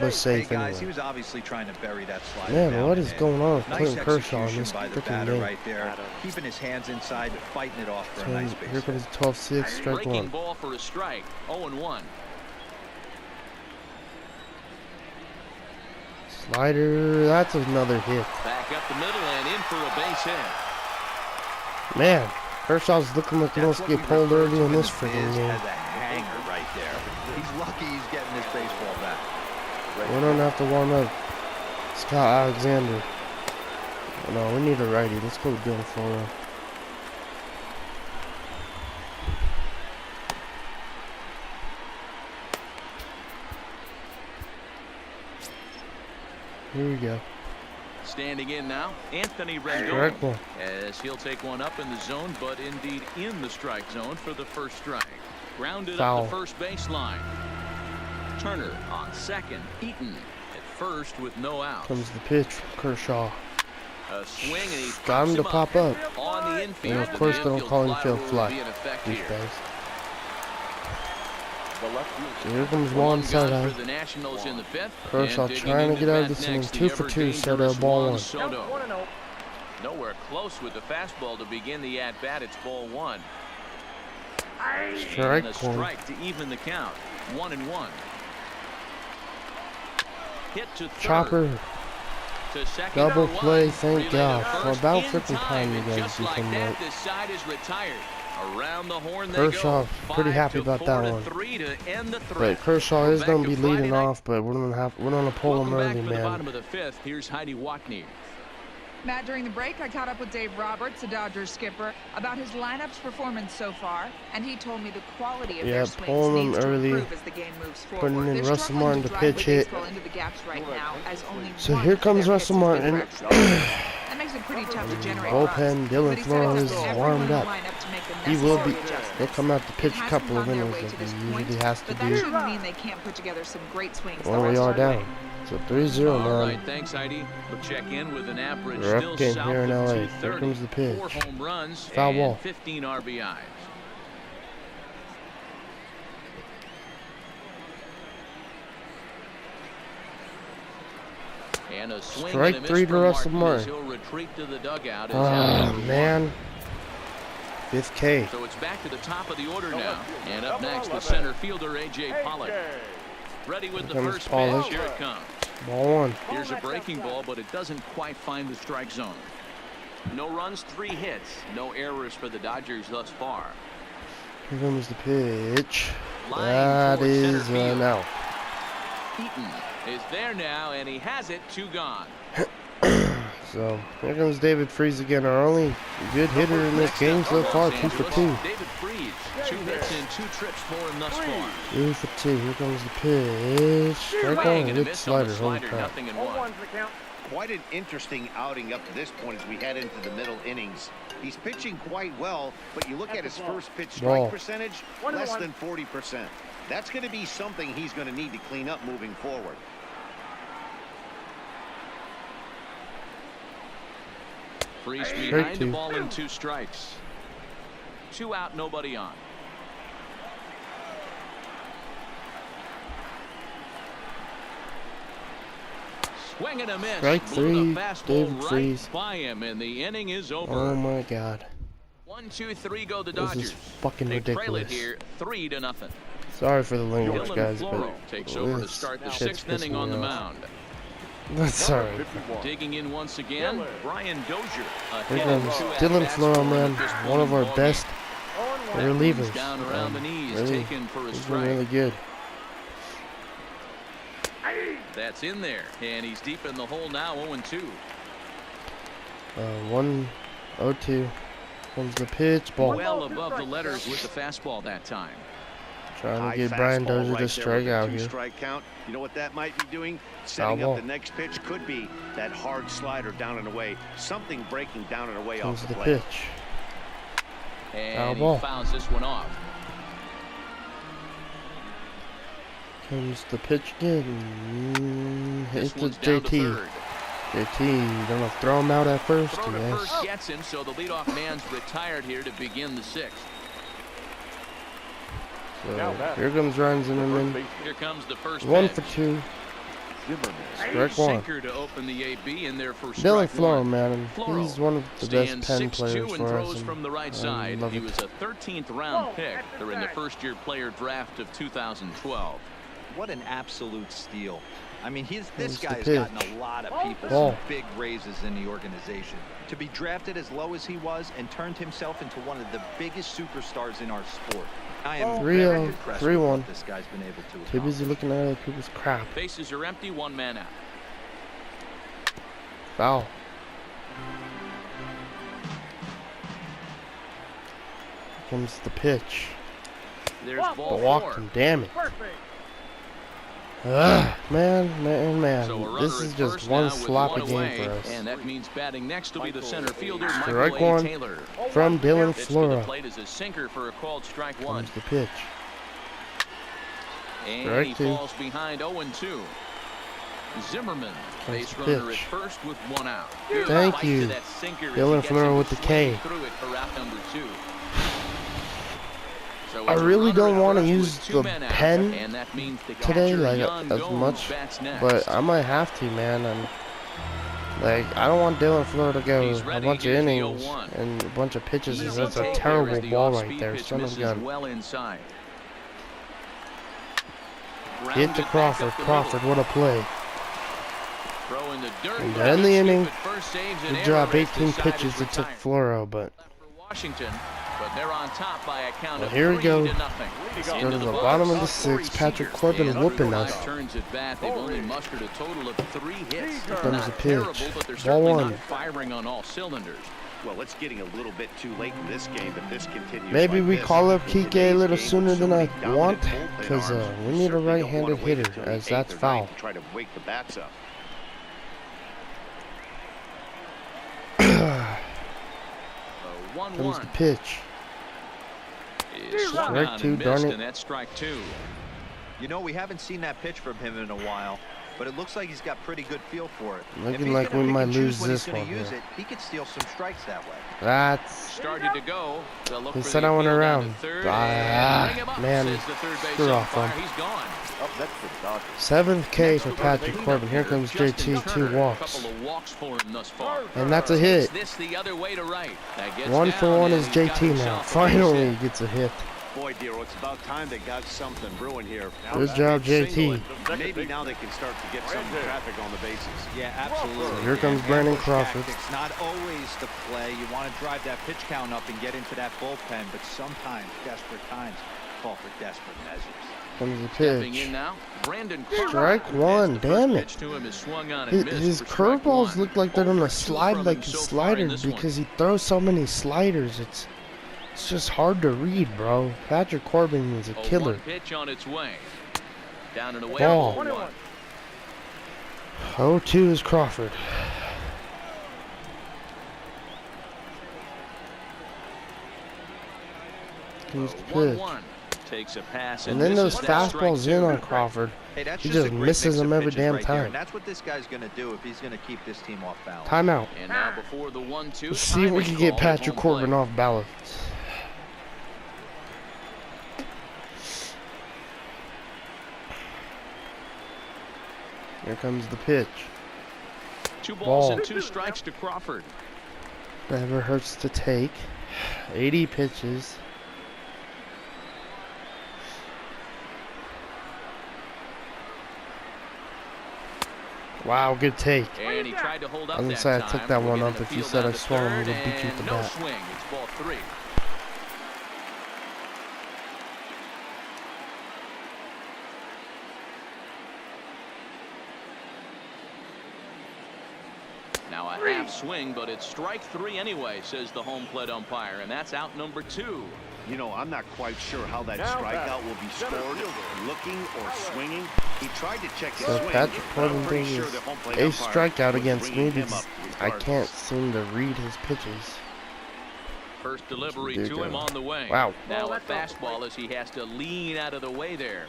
but safe Hey guys, he anyway. was obviously trying to bury that slider. Man, down what and is in. going on with Nice Clayton Kershaw in execution this by the freaking batter game? right there, keeping his hands inside, fighting it off for a So nice base here hit. comes 12-6, strike Breaking 1. ball for a strike. 0-1. Slider, that's another hit. Back up the middle and in for a base hit. Man, Kershaw's looking like he That's wants to what get we pulled refer early to in this the freaking biz game. as a hanger right there. He's lucky he's getting this baseball back. We don't have to warm up. Scott Alexander. No, we need a righty. Let's go with Dylan Floro. Here we go. Standing in now, Anthony Rendon, as he'll take one up in the zone, but indeed in the strike zone for the first strike. Grounded up the first baseline. Turner on second. Eaton at first with no out. Comes the pitch from Kershaw. A swing, and he got him to pop up. On the infield. And of course, they don't call him field fly. These days. So here comes Juan Soto. Kershaw trying to get out of this inning. 2 for 2. Soto, ball 1. Nowhere close with the fastball to begin the at bat. It's ball 1. Strike and a strike to even the count. 1-1. Hit to third. Chopper. To second. Double play, thank God. For about freaking time, you guys do something right. This side is retired. Around the horn they Kershaw, go. pretty happy about that one. But Kershaw is going to be leading off, but we're going to pull him early, man. Bottom of the fifth. Here's Heidi Watney. Matt, during the break, I caught up with Dave Roberts, the Dodgers skipper, about his lineup's performance so far, and he told me the quality of their swings pulling needs him to early, improve as the game moves forward. putting in They're Russell Martin to pitch hit. into the gaps right now, as only So here comes Russell Martin. That makes it pretty tough to generate Bullpen, Dylan Flores is warmed up. He will be. He'll come out to pitch a couple of innings like he usually has to but that do. shouldn't mean they can't put together some great swings. When we are down. So 3-0 now. All right, thanks, Heidi. We'll check in with an average We're still up game south here in of LA. 230. Here comes the pitch. 4 home runs Foul and ball. 15 RBIs. And a swing Strike and a 3 miss to from Russell Martin as Martin. he'll retreat to the dugout. Oh, man. 5th K. So it's back to the top of the order now. And up next, the center fielder, A.J. Pollock. Ready with the first pitch. Here it comes. Ball 1. Here's a breaking ball, but it doesn't quite find the strike zone. No runs, 3 hits. No errors for the Dodgers thus far. Here comes the pitch. Line That towards center is field. an out. Eaton is there now, and he has it. 2 gone. So here comes David Freese again, our only good hitter in this game so far. 2 for 2. David Freese, 2 hits and 2 trips for him thus far. 2 for 2. Here comes the pitch. Strike on. Good slider. Holy crap. Quite an interesting outing up to this point as we head into the middle innings. He's pitching quite well, but you look at his first pitch strike percentage, less than 40%. That's going to be something he's going to need to clean up moving forward. Freese behind the ball in 2 strikes. 2 out, nobody on. Swing and a miss. Strike 3, David Freese. By him, and the inning is over. Oh my God. 1, 2, 3 go the This Dodgers. is fucking ridiculous. They trail it here 3-0. Sorry for the language, Dylan guys, Floro but takes over to start the shit's 6th inning pissing on me the off. mound. That's alright. Digging in once again, Brian Dozier. Here comes Dylan Floro, man. One of our best relievers. Down around the knees, Really, taken for a he's been strike. really good. That's in there, and he's deep in the hole now, 0-2. 1-0-2. Comes the pitch, ball. Well above the letters with the fastball that time. Trying to get Brian Dozier to strike out here. Strike count. You know what that might be doing? Setting up the next pitch. Could be that hard slider down and away. Something breaking down and away off the plate. Pitch. And he fouls this one off. Comes the pitch again. Hits the JT. JT, gonna throw him out at first. Throw to Yes. first gets him, so the leadoff man's retired here to begin the 6th. So here comes Ryan Zimmerman. Here comes the first 1 pitch. for 2. Strike 1. Sinker to open the AB in there for Dylan strike Floro, 1. man. He's one of the best pen players and for throws us. from the right side. He was a 13th round pick. They're in the first-year player draft of 2012. What an absolute steal. I mean, this guy's pitch. gotten a lot of people some big raises in the organization. To be drafted as low as he was and turned himself into one of the biggest superstars in our sport. I am very impressed with what this guy's been able to accomplish. Too busy looking at other people's crap. Bases are empty, 1 man out. Foul. Here comes the pitch. There's ball Walked 4. him, damn it. Man. So This is just one sloppy game for us. And that means batting next will be the center fielder, Strike Michael A. one Taylor. from Dylan Pitch to the Flora. plate is a sinker for a called strike one. Comes the pitch. And Strike he two. falls behind 0-2. Zimmerman, Comes base the runner at pitch. first with one out. Thank Bite you. to that sinker as he Dylan gets Flora him with to the K. swing through it for out number 2. So I it's a really runner don't at want to first use with 2 the men out, pen and that means the today, catcher, like Young as Gomes, much, bats next. but I might have to, man. I don't want Dylan Flora to go He's a ready. bunch of Here's the innings 0-1. and a bunch of pitches. Easy That's a take terrible there as the ball off-speed right there, pitch son of a misses gun. well inside. Hit to Crawford. Crawford, what a play. Throw in the dirt. And to end the inning, First saves good and job. Everest 18 decided pitches to it took retire. Flora, but For Washington, but they're on top by a count well, of here we 3-0. go. Go to the bottom of the sixth. Patrick Corbin And whooping through us. 5 turns at bat, they've only mustered a total of 3 hits. Here comes Not the terrible, pitch. but they're Ball certainly one. not firing on all cylinders. Well, it's getting a little bit too late in this game, but this continues. Maybe like we this. call up In Kike a today's little game, sooner with so than I many dominant want, bullpen because arms, we need a certainly don't wanna right-handed wait hitter, until the as 8th that's or 9th foul. to try to wake the bats up. Comes 1-1. the pitch. Is swung Strike on two, and missed, darn it. and that's strike 2. You know, we haven't seen that pitch from him in a while, but it looks like he's got pretty good feel for it. If Looking he's like gonna we pick might and choose lose when this he's gonna one use here. it, he could steal some strikes that way. That's Started to go. They'll look he for said the I went appeal down around. to third, Ah, and ring him up, man, says the third base screw off, umpire. man. He's gone. Oh, that's the Dodgers. 7th K Next for will go Patrick cleanup Corbin. Here hitter, comes Justin JT, Turner. 2 walks. Couple of walks for him thus far. And that's a hit. This the other way to right. That gets 1 down, for 1 and is he's got JT now. himself a base Finally hit. he gets a hit. Boy, dear, it's about time they got something brewing here. Good job, JT. Maybe now they can start to get some traffic on the bases. Yeah, absolutely. So here comes Brandon Crawford. It's not always the play. You want to drive that pitch count up and get into that bullpen, but sometimes desperate times call for desperate measures. Comes the Stepping pitch. in now, Brandon Crawford. Strike one, The first damn it. pitch to him is swung on and missed His for strike curveballs one. look like they're gonna 0 for 2 slide from like him a so far slider in this one. because he throws so many sliders. It's just hard to read, bro. Patrick Corbin is a 0-1 killer. pitch on its way. Down and away. Ball. 0-1. 0-2 is Crawford. Comes the pitch. 1-1. Takes a pass And then those misses. That's fastballs strike in two. on Crawford. Hey, that's He just a just great misses mix of them every pitches damn right there, time. and that's what this guy's going to do if he's going to keep this team off balance. Timeout. And now before the 1-2. Let's see if we can get Patrick Corbin off balance. Here comes the pitch. 2 balls Ball. and 2 strikes to Crawford. Never hurts to take. 80 pitches. Wow, good take. And he tried to hold up I was gonna that say I time. took that We'll one get up in the if you field said down I to swung, I third, would've beat you with and the no bat. swing. It's ball 3. Now a half swing, but it's strike 3 anyway, says the home plate umpire, and that's out number 2. You know, I'm not quite sure how that strikeout will be scored, looking or swinging. He tried to check his So swing, Patrick but I'm Corbin pretty brings sure the home plate a umpire strikeout was against me bringing him because up I regardless. can't seem to read his pitches. First delivery There to you him go. on the way. Wow. Now a fastball as he has to lean out of the way there.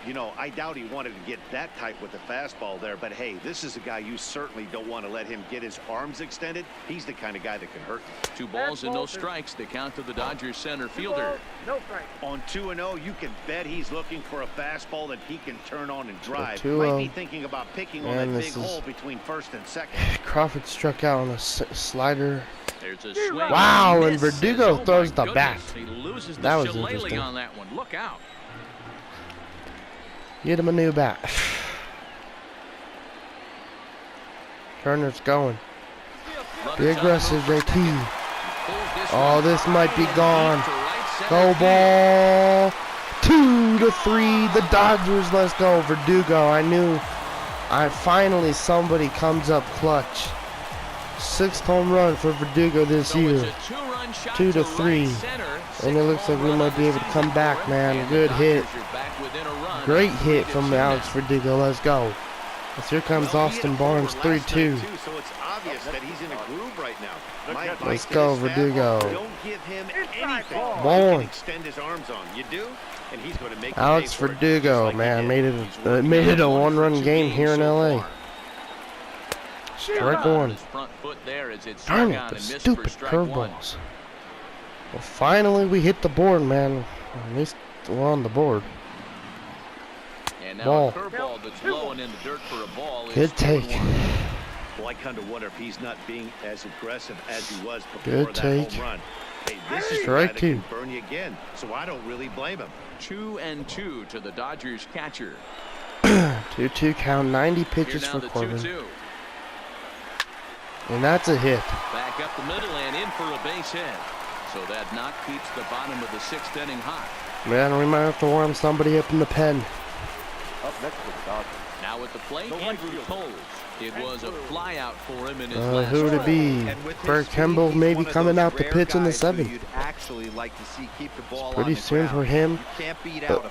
You know, I doubt he wanted to get that tight with the fastball there, but hey, this is a guy you certainly don't want to let him get his arms extended. He's the kind of guy that can hurt you. 2 balls and no strikes. The count to the Dodgers center fielder. On 2-0, you can bet he's looking for a fastball that he can turn on and drive. 2-0. Might be thinking about picking on Man, that this big is- hole between first and second. Crawford struck out on a slider. There's a swing. Wow, and Misses. Verdugo Oh, my throws the goodness. bat. He loses the That was shillelagh interesting. on that one. Look out. Get him a new bat. Turner's going. Be aggressive, JT. Oh, this might be gone. Go ball. 2-3. The Dodgers. Let's go. Verdugo. I knew. Finally somebody comes up clutch. 6th home run for Verdugo this So year. it's a 2-run shot 2-3. to right center. And it looks like we might be able to come back, man. Good hit. Great hit from Alex Verdugo. Let's go. As here comes Austin Barnes, 3-2. So it's obvious that he's in a groove right now. Let's go, Verdugo. Don't give him anything. Barnes. Extend his arms on. You do, and he's going to make Alex Verdugo, man, made it a one-run game here in LA. Strike one. Darn it, the stupid curveballs. Well, finally we hit the board, man. At least we're on the board. Ball. Good take. Well, I kind of wonder if he's not being as aggressive as he was before Good take. home run. Hey, this is Strike two. burn you again, so I don't really blame him. 2-2 to the Dodgers catcher. 2-2 count, 90 pitches for Corbin. And that's a hit. Back up the middle and in for a base hit. So that knock keeps the bottom of the 6th inning hot. Man, we might have to warm somebody up in the pen. Up next to the Dodgers. Now at the plate, Andrew Toles. It was a fly out for him in his last Who would it be? Bert Kemble maybe coming out to pitch in the 7th. It's pretty soon for him. But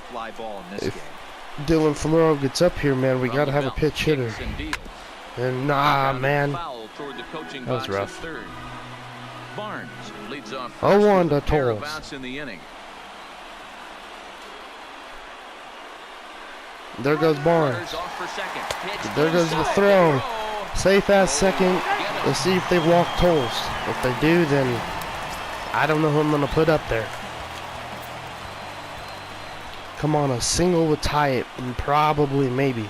if Dylan Floro gets up here, man, we got to have a pitch hitter. And nah, man, that was rough. Barnes leads off 0-1 to Toles. There goes Barnes. There goes the throw. Safe as second. Let's see if they walk Toles. If they do, then I don't know who I'm going to put up there. Come on, a single would tie it, and probably, maybe.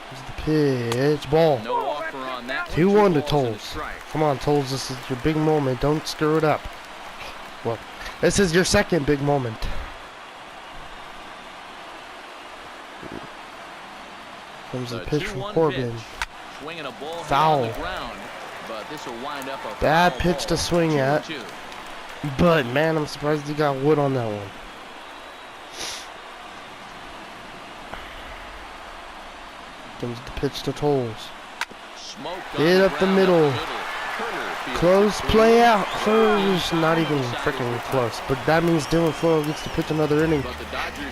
Here's the pitch. Ball. 2-1 to Toles. Come on, Toles, this is your big moment. Don't screw it up. Well, this is your second big moment. Comes the pitch from Corbin. Foul. Bad pitch to swing at. But, man, I'm surprised he got wood on that one. Comes the pitch to Toles. Hit up the middle. Close play out first. Not even freaking close. But that means Dylan Floro gets to pitch another inning.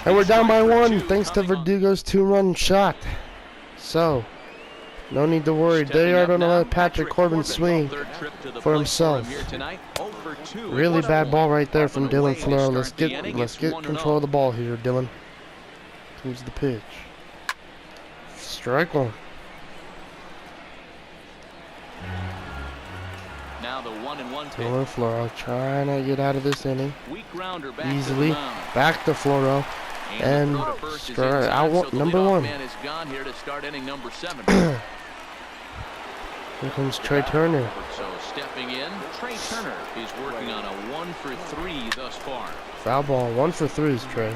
And we're down by 1 thanks to Verdugo's 2-run shot. So, no need to worry. They are going to let Patrick Corbin swing for himself. Really bad ball right there from Dylan Floro. Let's get control of the ball here, Dylan. Comes the pitch. Strike one. Now the 1-1 pitch. Dylan Floro trying to get out of this inning easily. Back to Floro. And out number 1. Man is gone here to start inning number 7. Here comes Trey Turner. So stepping in, Trey Turner is working on a 1-for-3 thus far. Foul ball, 1 for 3 is Trey.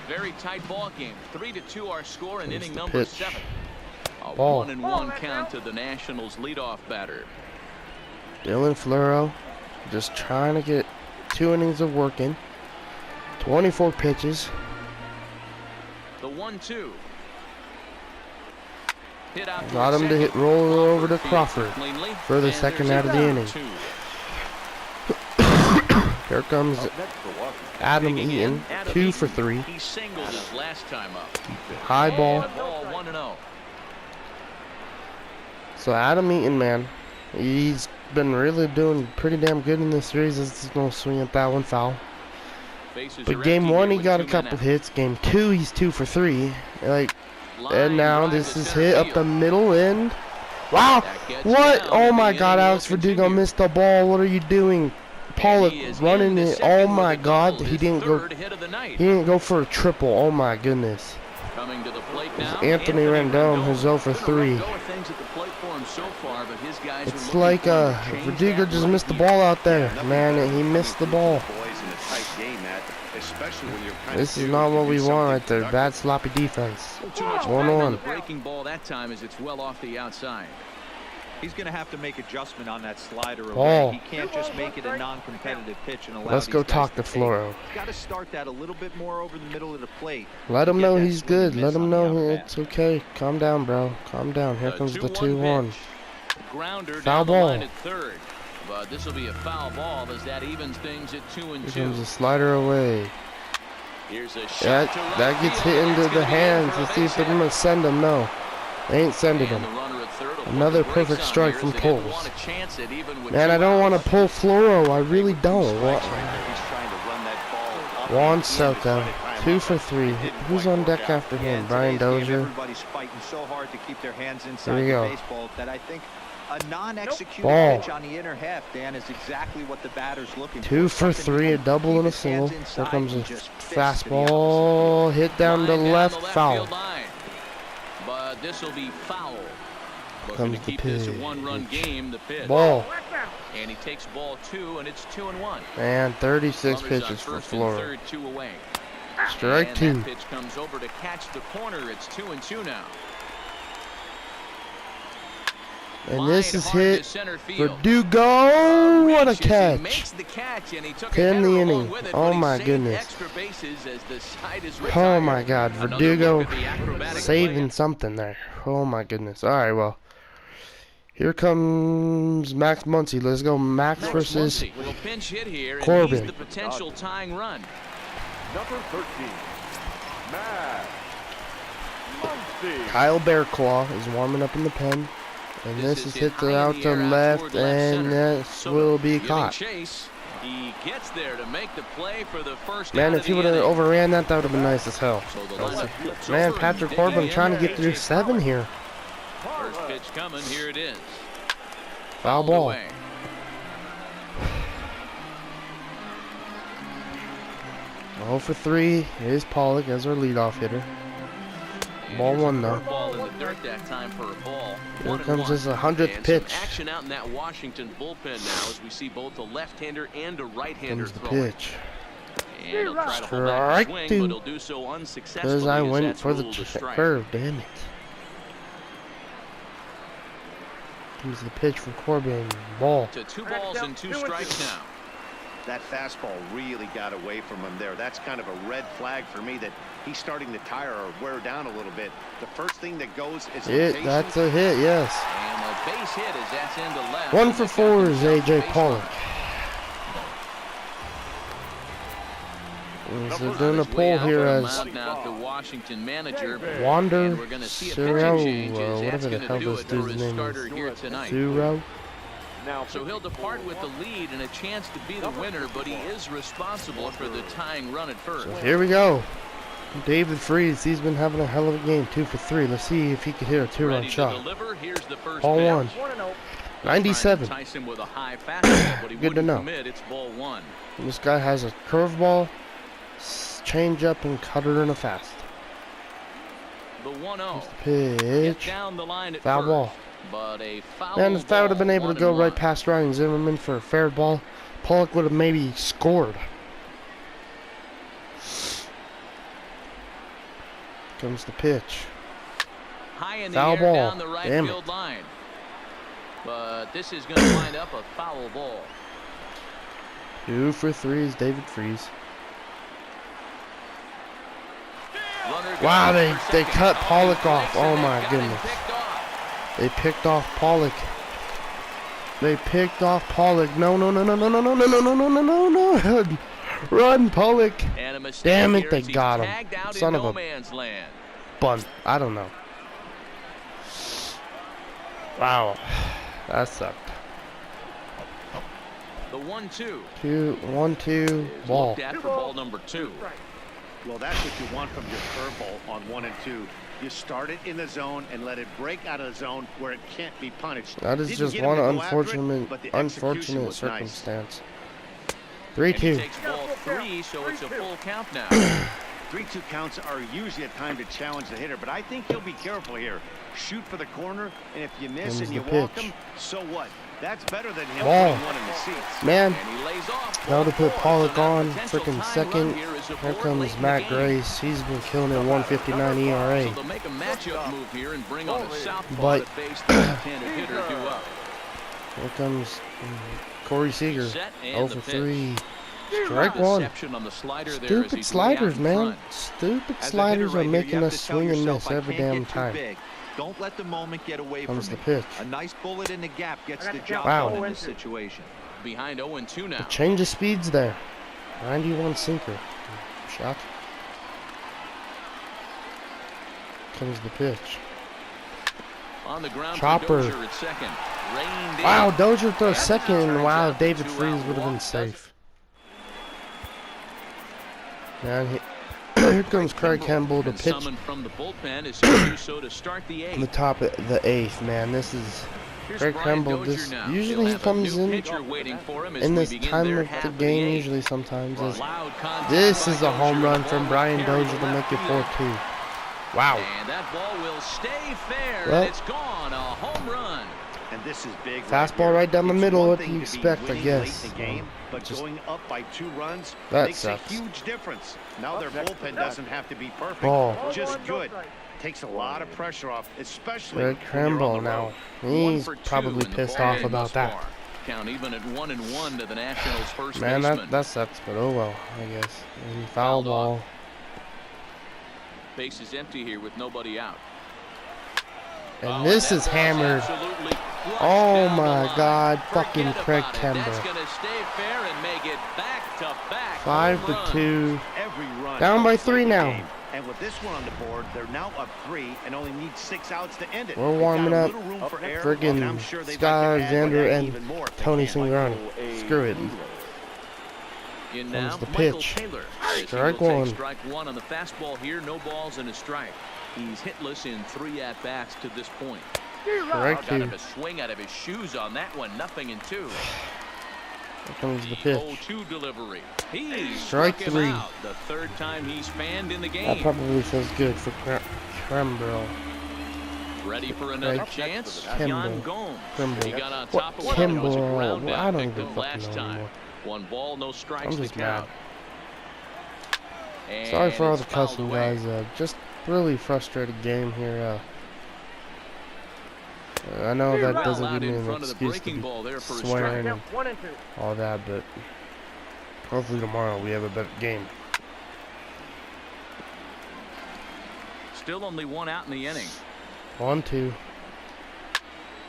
Very tight ball game. 3-2 our score in inning number Pitch. 7. A Ball. 1-1 count to the Nationals leadoff batter. Dylan Floro just trying to get 2 innings of work in. 24 pitches. The 1-2. Hit out Got him to hit roll over to Crawford for the second out of the inning. Here comes Adam Eaton, 2 for 3. He singled his last time up. High ball. 1-0. So Adam Eaton, man, he's been really doing pretty damn good in this series. He's gonna swing at that one foul. But game 1 he got a couple hits. Game 2 he's 2 for 3. And now this is hit up the middle end. Wow! What? Oh my God! Alex Verdugo missed the ball. What are you doing? Pollock running it. Oh my God! He didn't go. He didn't go for a triple. Oh my goodness. Anthony Rendon who's 0 for 3. It's like Verdugo just missed the ball out there, man. He missed the ball. This is not what we want right there. Bad sloppy defense. 1-1. Breaking ball that time as it's well off the outside. He's going to have to make adjustment on that slider Ball. away. He can't just make it a non-competitive pitch and allow Let's go these guys talk to take. Floro. Got to start that a little bit more over the middle of the plate. Let him know Get that he's swing and good. Let miss him on the know out it's bat. okay. Calm down, bro. Calm down. Here comes the 2-1. Grounder Foul down the ball. line at third. But this will be a foul ball as that evens things at 2-2. Here comes a slider away. Here's a shot that gets hit into the hands. Let's see if they're going to send him. No, they ain't sending him. Another perfect strike from Poles. Man, I don't want to pull Floro. I really don't. Juan Soto, 2 for 3. Who's on deck after him? Brian Dozier. Everybody's fighting so hard to keep their hands inside Here we go. baseball that I think a non-executed pitch on the inner half, Dan, is exactly what the batter's looking for. 2 for 3, a double and a single. Here comes a fastball, hit down to left, foul. But this will be foul. Comes the keep this a one-run game, the pitch. Ball. And he takes ball 2, and it's 2-1. And 36 pitches for Florida. Strike 2. That pitch comes over to catch the corner. It's 2-2 now. And this is hit for Dugo. What a catch. 10 the inning. Oh my goodness. Oh my God. Verdugo saving something there. Oh my goodness. All right, well. Here comes Max Muncy. Let's go Max versus Corbin. The potential tying run. Number 13, Max Muncy. Kyle Bearclaw is warming up in the pen. And this is hit out to left, and this will be caught. He gets there to make the play for the first. Man, if he would have overran that, that would have been nice as hell. Man, Patrick Corbin trying to get through 7 here. First pitch coming, here it is. Foul ball. 0 for 3 is Pollock as our leadoff hitter. Ball 1 though. Ball in the dirt that time for a ball. Here comes his 100th pitch. Action out in that Washington bullpen now as we see both a left-hander and a right-hander Comes the throwing. pitch. And he'll try to hold back the swing, but he'll do so unsuccessfully. Because I went for the curve, damn it. Comes the pitch from Corbin. Ball. To 2 balls and 2 strikes now. That fastball really got away from him there. That's kind of a red flag for me that he's starting to tire or wear down a little bit. The first thing that goes is hit. That's a hit, yes. And a base hit as that's into left. 1 for 4 is A.J. Pollock. They're doing a poll here as the Washington manager Wander Suro, whatever the hell this dude's name is. Suro. So he'll depart with the lead and a chance to be the winner, but he is responsible for the tying run at first. So here we go. David Freese, he's been having a hell of a game. 2 for 3. Let's see if he can hit a 2-run shot. Ball 1. 97. Good to know. This guy has a curveball, change up, and cutter in a fast. The 1-0. Pitch. Foul ball. But a foul. Man, if I would have been able to go right past Ryan Zimmerman for a fair ball, Pollock would have maybe scored. Comes the pitch. High in the foul air ball. Down the right Damn field it. line. But this is going to wind up a foul ball. 2 for 3 is David Freese. Wow, they cut Pollock off. Oh my goodness. They picked off Pollock. They picked off Pollock. No. Run, Pollock. Damn it, they got him. Son of a bunt. I don't know. Wow. That sucked. The 1-2. 1-2 ball. For ball number 2. Well, that's what you want from your curveball on 1 and 2. You start it in the zone and let it break out of the zone where it can't be punished. That is just one unfortunate circumstance. 3-2. Takes ball 3, so it's a full count now. 3-2 counts are usually a time to challenge the hitter, but I think he'll be careful here. Shoot for the corner, and if you miss and you walk him, so what? That's better than him putting one in the seats. Man, now to put Pollock on freaking second. Here comes Matt Grace. He's been killing it, 159 ERA. So they'll make a matchup move here and bring on a southpaw but base left-handed hitter due up. Here comes Corey Seager. 0 for 3. Strike 1. Stupid sliders, man. Stupid sliders are making us swing and miss every damn time. Don't let the moment get away from Comes the you. pitch. A nice bullet in the gap gets the job Wow. done in this situation. Behind 0-2 now. The change of speeds there. 91 sinker. Shot. Comes the pitch. On the ground Chopper. for Dozier at second. Reined in. Wow, Dozier throws And second, turns and wow, out the David two-out Freese would have been walk safe. Man, here comes Craig Campbell to And pitch summoned from the bullpen as he do so to start the in the eighth. top of the eighth. Man, this is Here's Craig Brian Campbell. Dozier This now. usually He'll he have a comes new in pitcher waiting for him as in we this begin time their of half the of game. eighth. Usually, sometimes is Loud contact this by is a home Dozier. run The from ball Brian will carry Dozier to to left make it field. 4-2. Wow. And that ball will stay fair, Well, and it's gone. A home run. And this is big. Fastball right down the It's middle. one What do thing you to be expect, I winning guess? late in the game, but Just- going up by 2 runs That makes sucks. a huge difference. Now their bullpen doesn't have to be perfect. Ball. Just good. Takes a lot of pressure off, especially Craig when you're on Campbell the now. road. He's 1 for 2 probably in the pissed ball off game about thus that. far. Count even at 1-1 to the Nationals' first Man, baseman. that sucks, but oh well, I guess. And foul Fouled ball. off. Base is empty here with nobody out. And this is hammered. Oh my God, fucking Craig Campbell. That's gonna stay fair and make it back-to-back 5-2. Every run Down by helps 3 win the now. game. And with this one on the board, they're now up 3 and only need 6 outs to end it. We're They've warming got a up little room for error, friggin' and I'm sure they'd Scott like to add Alexander that and even more if they Tony can. Singrani. Screw it. In Comes now, the Michael pitch. Taylor. Strike He will one. take strike one on the fastball here. No balls and a strike. He's hitless in 3 at-bats to this point. Correct Got him you. to swing out of his shoes on that one. 0-2. Here comes the The pitch. 0-2 delivery. He Strike struck him 3. out. The 3rd time he's fanned in the That game. probably feels good for Campbell. Ready for another Craig chance? Kimball. Jan Gomes. Kimball. He got on What? top of one. It was a Kimball? ground I out. don't Picked even him fucking last know time. anymore. 1 ball, no strikes I'm to just count. mad. Sorry for all the And it's fouled cussing, away. guys. Just really frustrated game here. I know that Well doesn't out give me in an front of the excuse to breaking be ball there for a swearing strike. and all that, but hopefully tomorrow we have a better game. Still only 1 out in the inning. 1-2.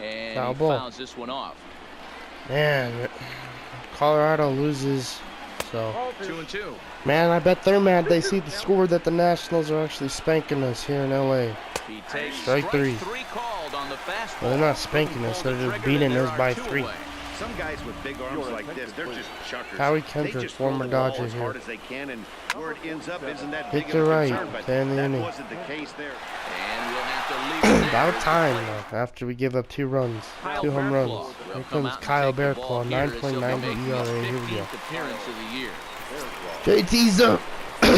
And Foul he ball. fouls this one off. Man, Colorado loses. So, 2-2. man, I bet they're mad. They see the score that the Nationals are actually spanking us here in LA. He takes Strike 3. 3 called on the fastball. Well, they're not spanking us. They're just beating us by 3. Some guys with big arms like this, they're just chuckers. Howie They Kendrick, just throw former the ball Dodger as here. hard as they can, and where it ends up isn't that Hit big to of a right, concern, but stay in the that inning. wasn't the case there. And we'll have to leave it there. About time, though, after we give up 2 runs. 2 home runs. Here comes Kyle Bearclaw, 9.90 ERA. Here we go. Appearance of the year. JT's up. In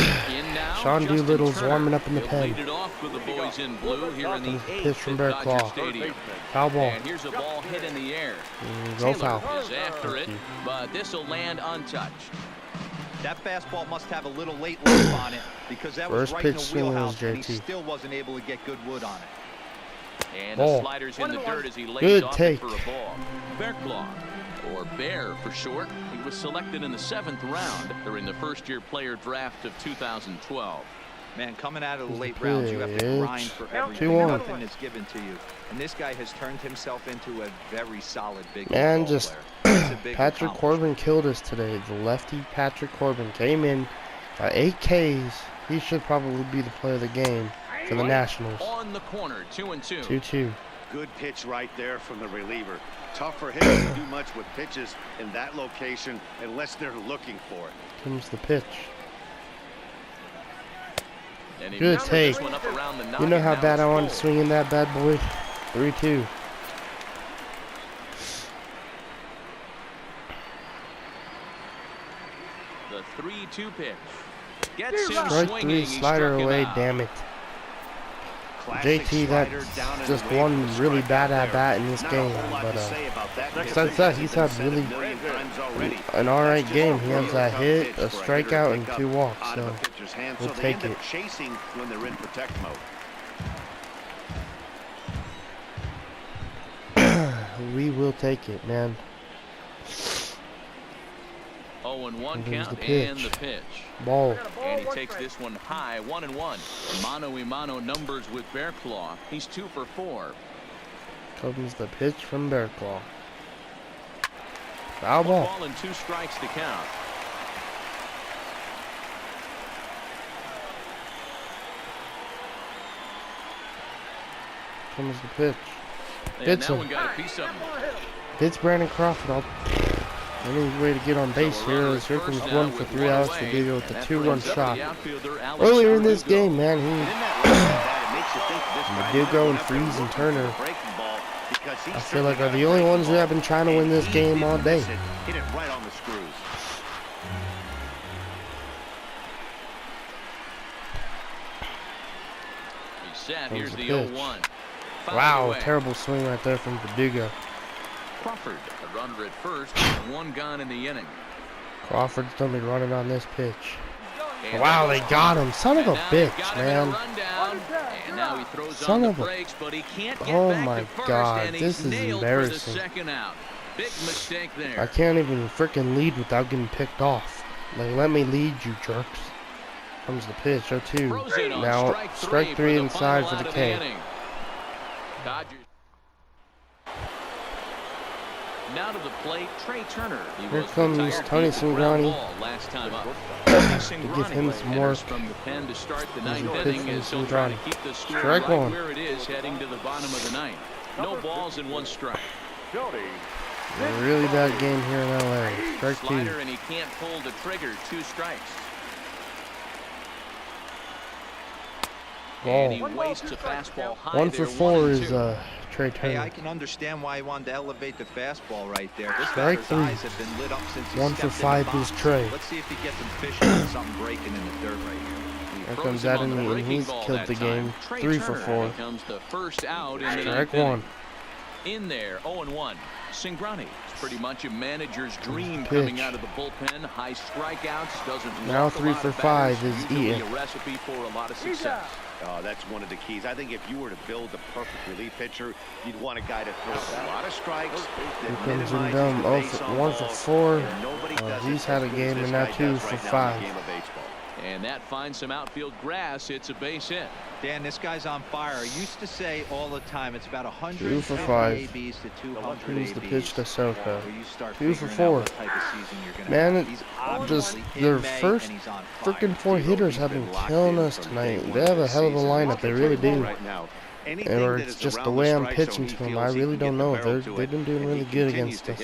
now, Sean Justin Doolittle's Turner. warming up in the He'll pen. lead it off with the boys in blue here in the Comes the 8th pitch from at Dodger Bearclaw. Stadium. Foul ball. And here's a ball hit in the air. Go Taylor foul. is after it, but this will land untouched. That fastball must have a little late life on it because that was First right in pitch the swing was wheelhouse, and he JT. still wasn't able to get good wood on it. And Ball. the slider's in the dirt as he lays Good off take. it for a ball. Bearclaw, or Bear for short. He was selected in the 7th round during the first-year player draft of 2012. Man, coming out of the late Pitch. rounds, you have to grind for everything. 2-1. Nothing is given to you. And this guy has turned himself into a very solid big Man, ball just player. That's a big Patrick accomplishment. Corbin killed us today. The lefty Patrick Corbin came in, got 8 Ks. He should probably be the player of the game for the Nationals. On the corner, 2-2. 2-2. Good pitch right there from the reliever. Tough for hitters to do much with pitches in that location unless they're looking for it. Comes the pitch. And he Good mounted take. this one up around the You know noggin. how Now bad it's I wanted to full. swing in that bad boy. 3-2. The 3-2 pitch. Gets him Strike swinging. 3, He slider struck him away, out. damn it. Classic JT, slider that's down and just away one from the really strikeout bad there. at-bat in this Not game, a whole lot but, to say about that besides because that, it's he's been had said a really million times already. an alright That's game. just He a has real that tough hit, pitch a for hitter to strikeout, and pick 2 up walks, out of so a pitcher's hand, we'll so they take end it. up chasing when they're in protect mode. We will take it, man. 0-1 Here's count the and pitch. the pitch. Ball. And he takes this one high, 1-1. Mano-a-mano numbers with Bearclaw. He's 2 for 4. Comes the pitch from Bearclaw. Foul ball. 1 ball and 2 strikes to count. Comes the pitch. And Hits that him. one got a piece of him. Hits Brandon Crawford. Any way to get on base here. Here comes 1 for 3 outs. Verdugo with the 2-run shot. Earlier in this game, man, Verdugo and Freeze and Turner, I feel like, are the only ones who have been trying to win this game all day. Hit it right on the screws. He's set. Here's the pitch. 0-1. Wow, terrible swing right there from Verdugo. Crawford, a runner at first, 1 gone in the inning. Crawford's gonna be running on this pitch. And Wow, they got him. Son of a bitch, got man. And now he throws Son on of the a... brakes, but he can't get Oh back my to first, God, and this he's is nailed for the embarrassing. second out. Big mistake there. I can't even freaking lead without getting picked off. Like, let me lead, you jerks. Comes the pitch, 0-2. Now, strike 3 inside for the K. Dodgers. Now to the plate, Trey Turner. Here comes Tony Cingrani. Last time up. To give him some work. From the pen to start the Here's ninth a pitch inning from as he'll try to Cingrani. keep the score Strike right 1. where it is heading to the bottom of the ninth. No balls and 1 strike. A really bad game here in LA. Strike 2. Slider and he can't pull the trigger. 2 strikes. Ball. And he wastes a fastball high 1 for there, 4 1 and is 2. Trey Hey, I Turner. can understand why he wanted to elevate the fastball right there. This Strike batter's 3. eyes have been lit up since he 1 for stepped in 5 the is box. Trey. Let's see if he gets some fishing and something breaking in the dirt right here. Here comes that in, and he's killed the game. 3 for 4. Becomes the first out in the Strike ninth inning. 1. In there, 0-1. Cingrani. It's pretty much a manager's dream Pitch. coming out of the bullpen. High strikeouts, doesn't Now walk a 3 lot for of 5 batters. is Usually Eaton. a recipe for a lot of success. That's one of the keys. I think if you were to build the perfect relief pitcher, you'd want a guy to throw a lot of strikes. Here comes him down. 1 for 4. He's had a game, and now 2 for 5. And that finds some outfield grass. It's a base hit. Dan, this guy's on fire. I used to say all the time, it's about 100 2 for 5. ABs to 200 Here's ABs. the pitch to Soto. Where you start 2 for figuring 4. out what type of season you're gonna Man, have. He's just obviously their in May, first and he's on fire. freaking 4 hitters have been killing us tonight. They have a hell of a lineup. They really do. Or it's just the way I'm pitching to them. I really don't know. They've been doing really good against us.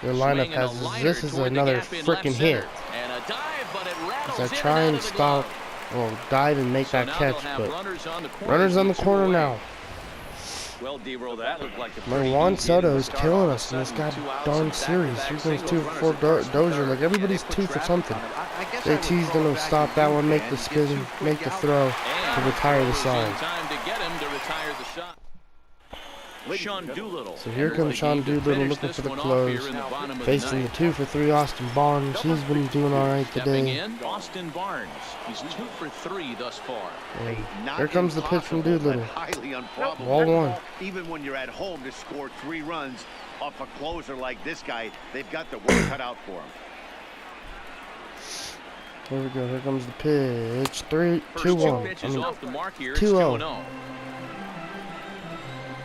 Their lineup has. This is another freaking hit. And a dive, but it rattles As I in try and and out of the stop, glove. well, dive and make So that now catch, they'll have but runners on the corner now. Well, D-roll, that looked like a Man, Juan Soto is killing us in this goddamn series. Here comes 2 for 4 Dozier. Like, everybody's 2 for something. JT's gonna stop that one, make the spin, make the throw to retire the side. Time to get him to retire the shot. Sean Doolittle. So here comes Sean Doolittle looking for the close. Facing the 2 for 3 Austin Barnes. He's been doing alright Stepping today. in, Austin Barnes. He's 2 for 3 thus far. And here comes the pitch from Doolittle. Ball 1. Even when you're at home to score 3 runs off a closer like this guy, they've got the work cut out for him. Here we go. Here comes the pitch. 2-1. First 2 pitches off the mark here. It's 2-0. 2-0.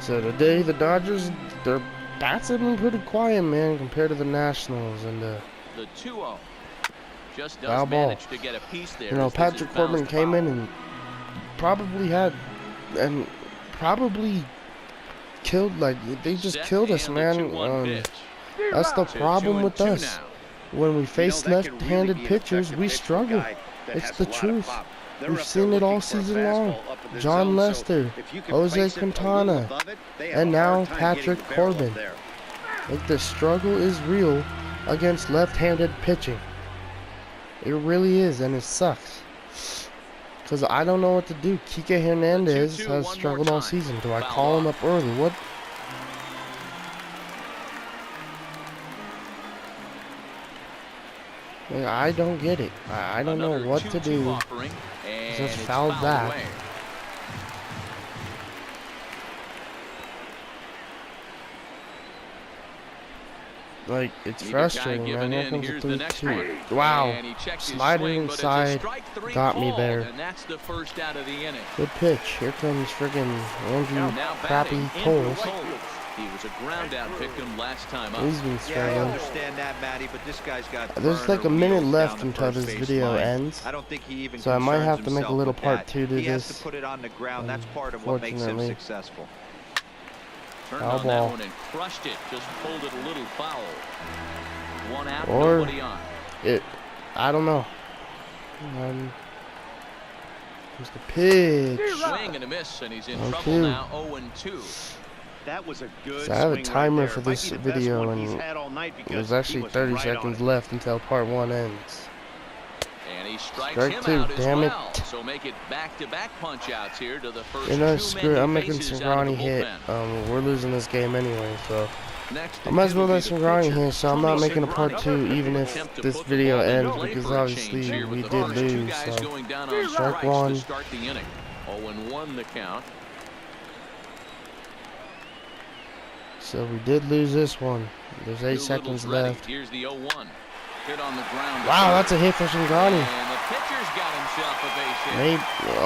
So today the Dodgers, their bats have been pretty quiet, man, compared to the Nationals. And The 2-0. Just does foul ball. manage to get a piece there. You know, as this Patrick is Corbin bounced came foul. in and probably killed, like, they just Set killed us, and the man. 2-1 pitch. That's the So problem with 2-2 us. now. When we face that could really left-handed be an pitchers, effective we pitch for a struggle. guy that It's has the a lot of truth. pop. They're We've up seen there it all looking for a season long. fastball up in the John zone, so Lester, if you can Jose place it a little Quintana, above it, they have and a now hard time getting Patrick the barrel up Corbin. there. Like, the struggle is real against left-handed pitching. It really is, and it sucks. Because I don't know what to do. Kike Hernandez 2-2 has one struggled more all time. season. Do I Foul call him off. up early? What? Like, I don't get it. I don't know Another what to 2-2 do. offering, and Just it's fouled that. away. Like, it's Neither guy frustrating, giving man. in. Here Here's comes the a next 3-2. one. Wow. And he checks his Slider swing, but it's a inside. strike three Got me call, there. and that's the first out of the inning. Good pitch. Here comes friggin' Andrew Now Crappy batting, Coles. He was a ground out victim last time up. He's been Yeah, I struggling. understand that, Matty, but this guy's got There's burner like a minute wheels left down the until first this base video line. ends. I don't think he even So I might concerns have to make a himself little with part that. 2 to He has this. to put it on the ground. That's part of what makes him Fortunately. successful. Turned Foul on that ball. one and crushed it. Just pulled it a little foul. One out, Or nobody on. I don't know. Here's the pitch. Swing and a miss, and he's in 0-2. trouble now. 0-2. That was a good So I have a swing timer right for there. this Might be the best video, one he's and had all night because there's he actually was 30 right on seconds it. left until part 1 ends. And he strikes Strike him 2, out as damn it. well. So make it back-to-back punch-outs here to the first You know, two screw men it. he I'm making faces out of Sangrani the hit. bullpen. We're losing this game anyway, so Next, I might as well it'll let be the Sangrani pitcher, hit, so I'm not Tony making a part Sangrani. 2 even if Attempt to this put the video ball in ends, play because for a obviously change here we with the did first two lose, guys so going down on strike strikes 1. to start the inning. 0-1 the count. So we did lose this one. There's 8 New seconds Little's ready. left. Here's the 0-1. Hit on the ground. Wow, that's a hit for Sangrani. And the pitcher's got himself a base hit. Maybe,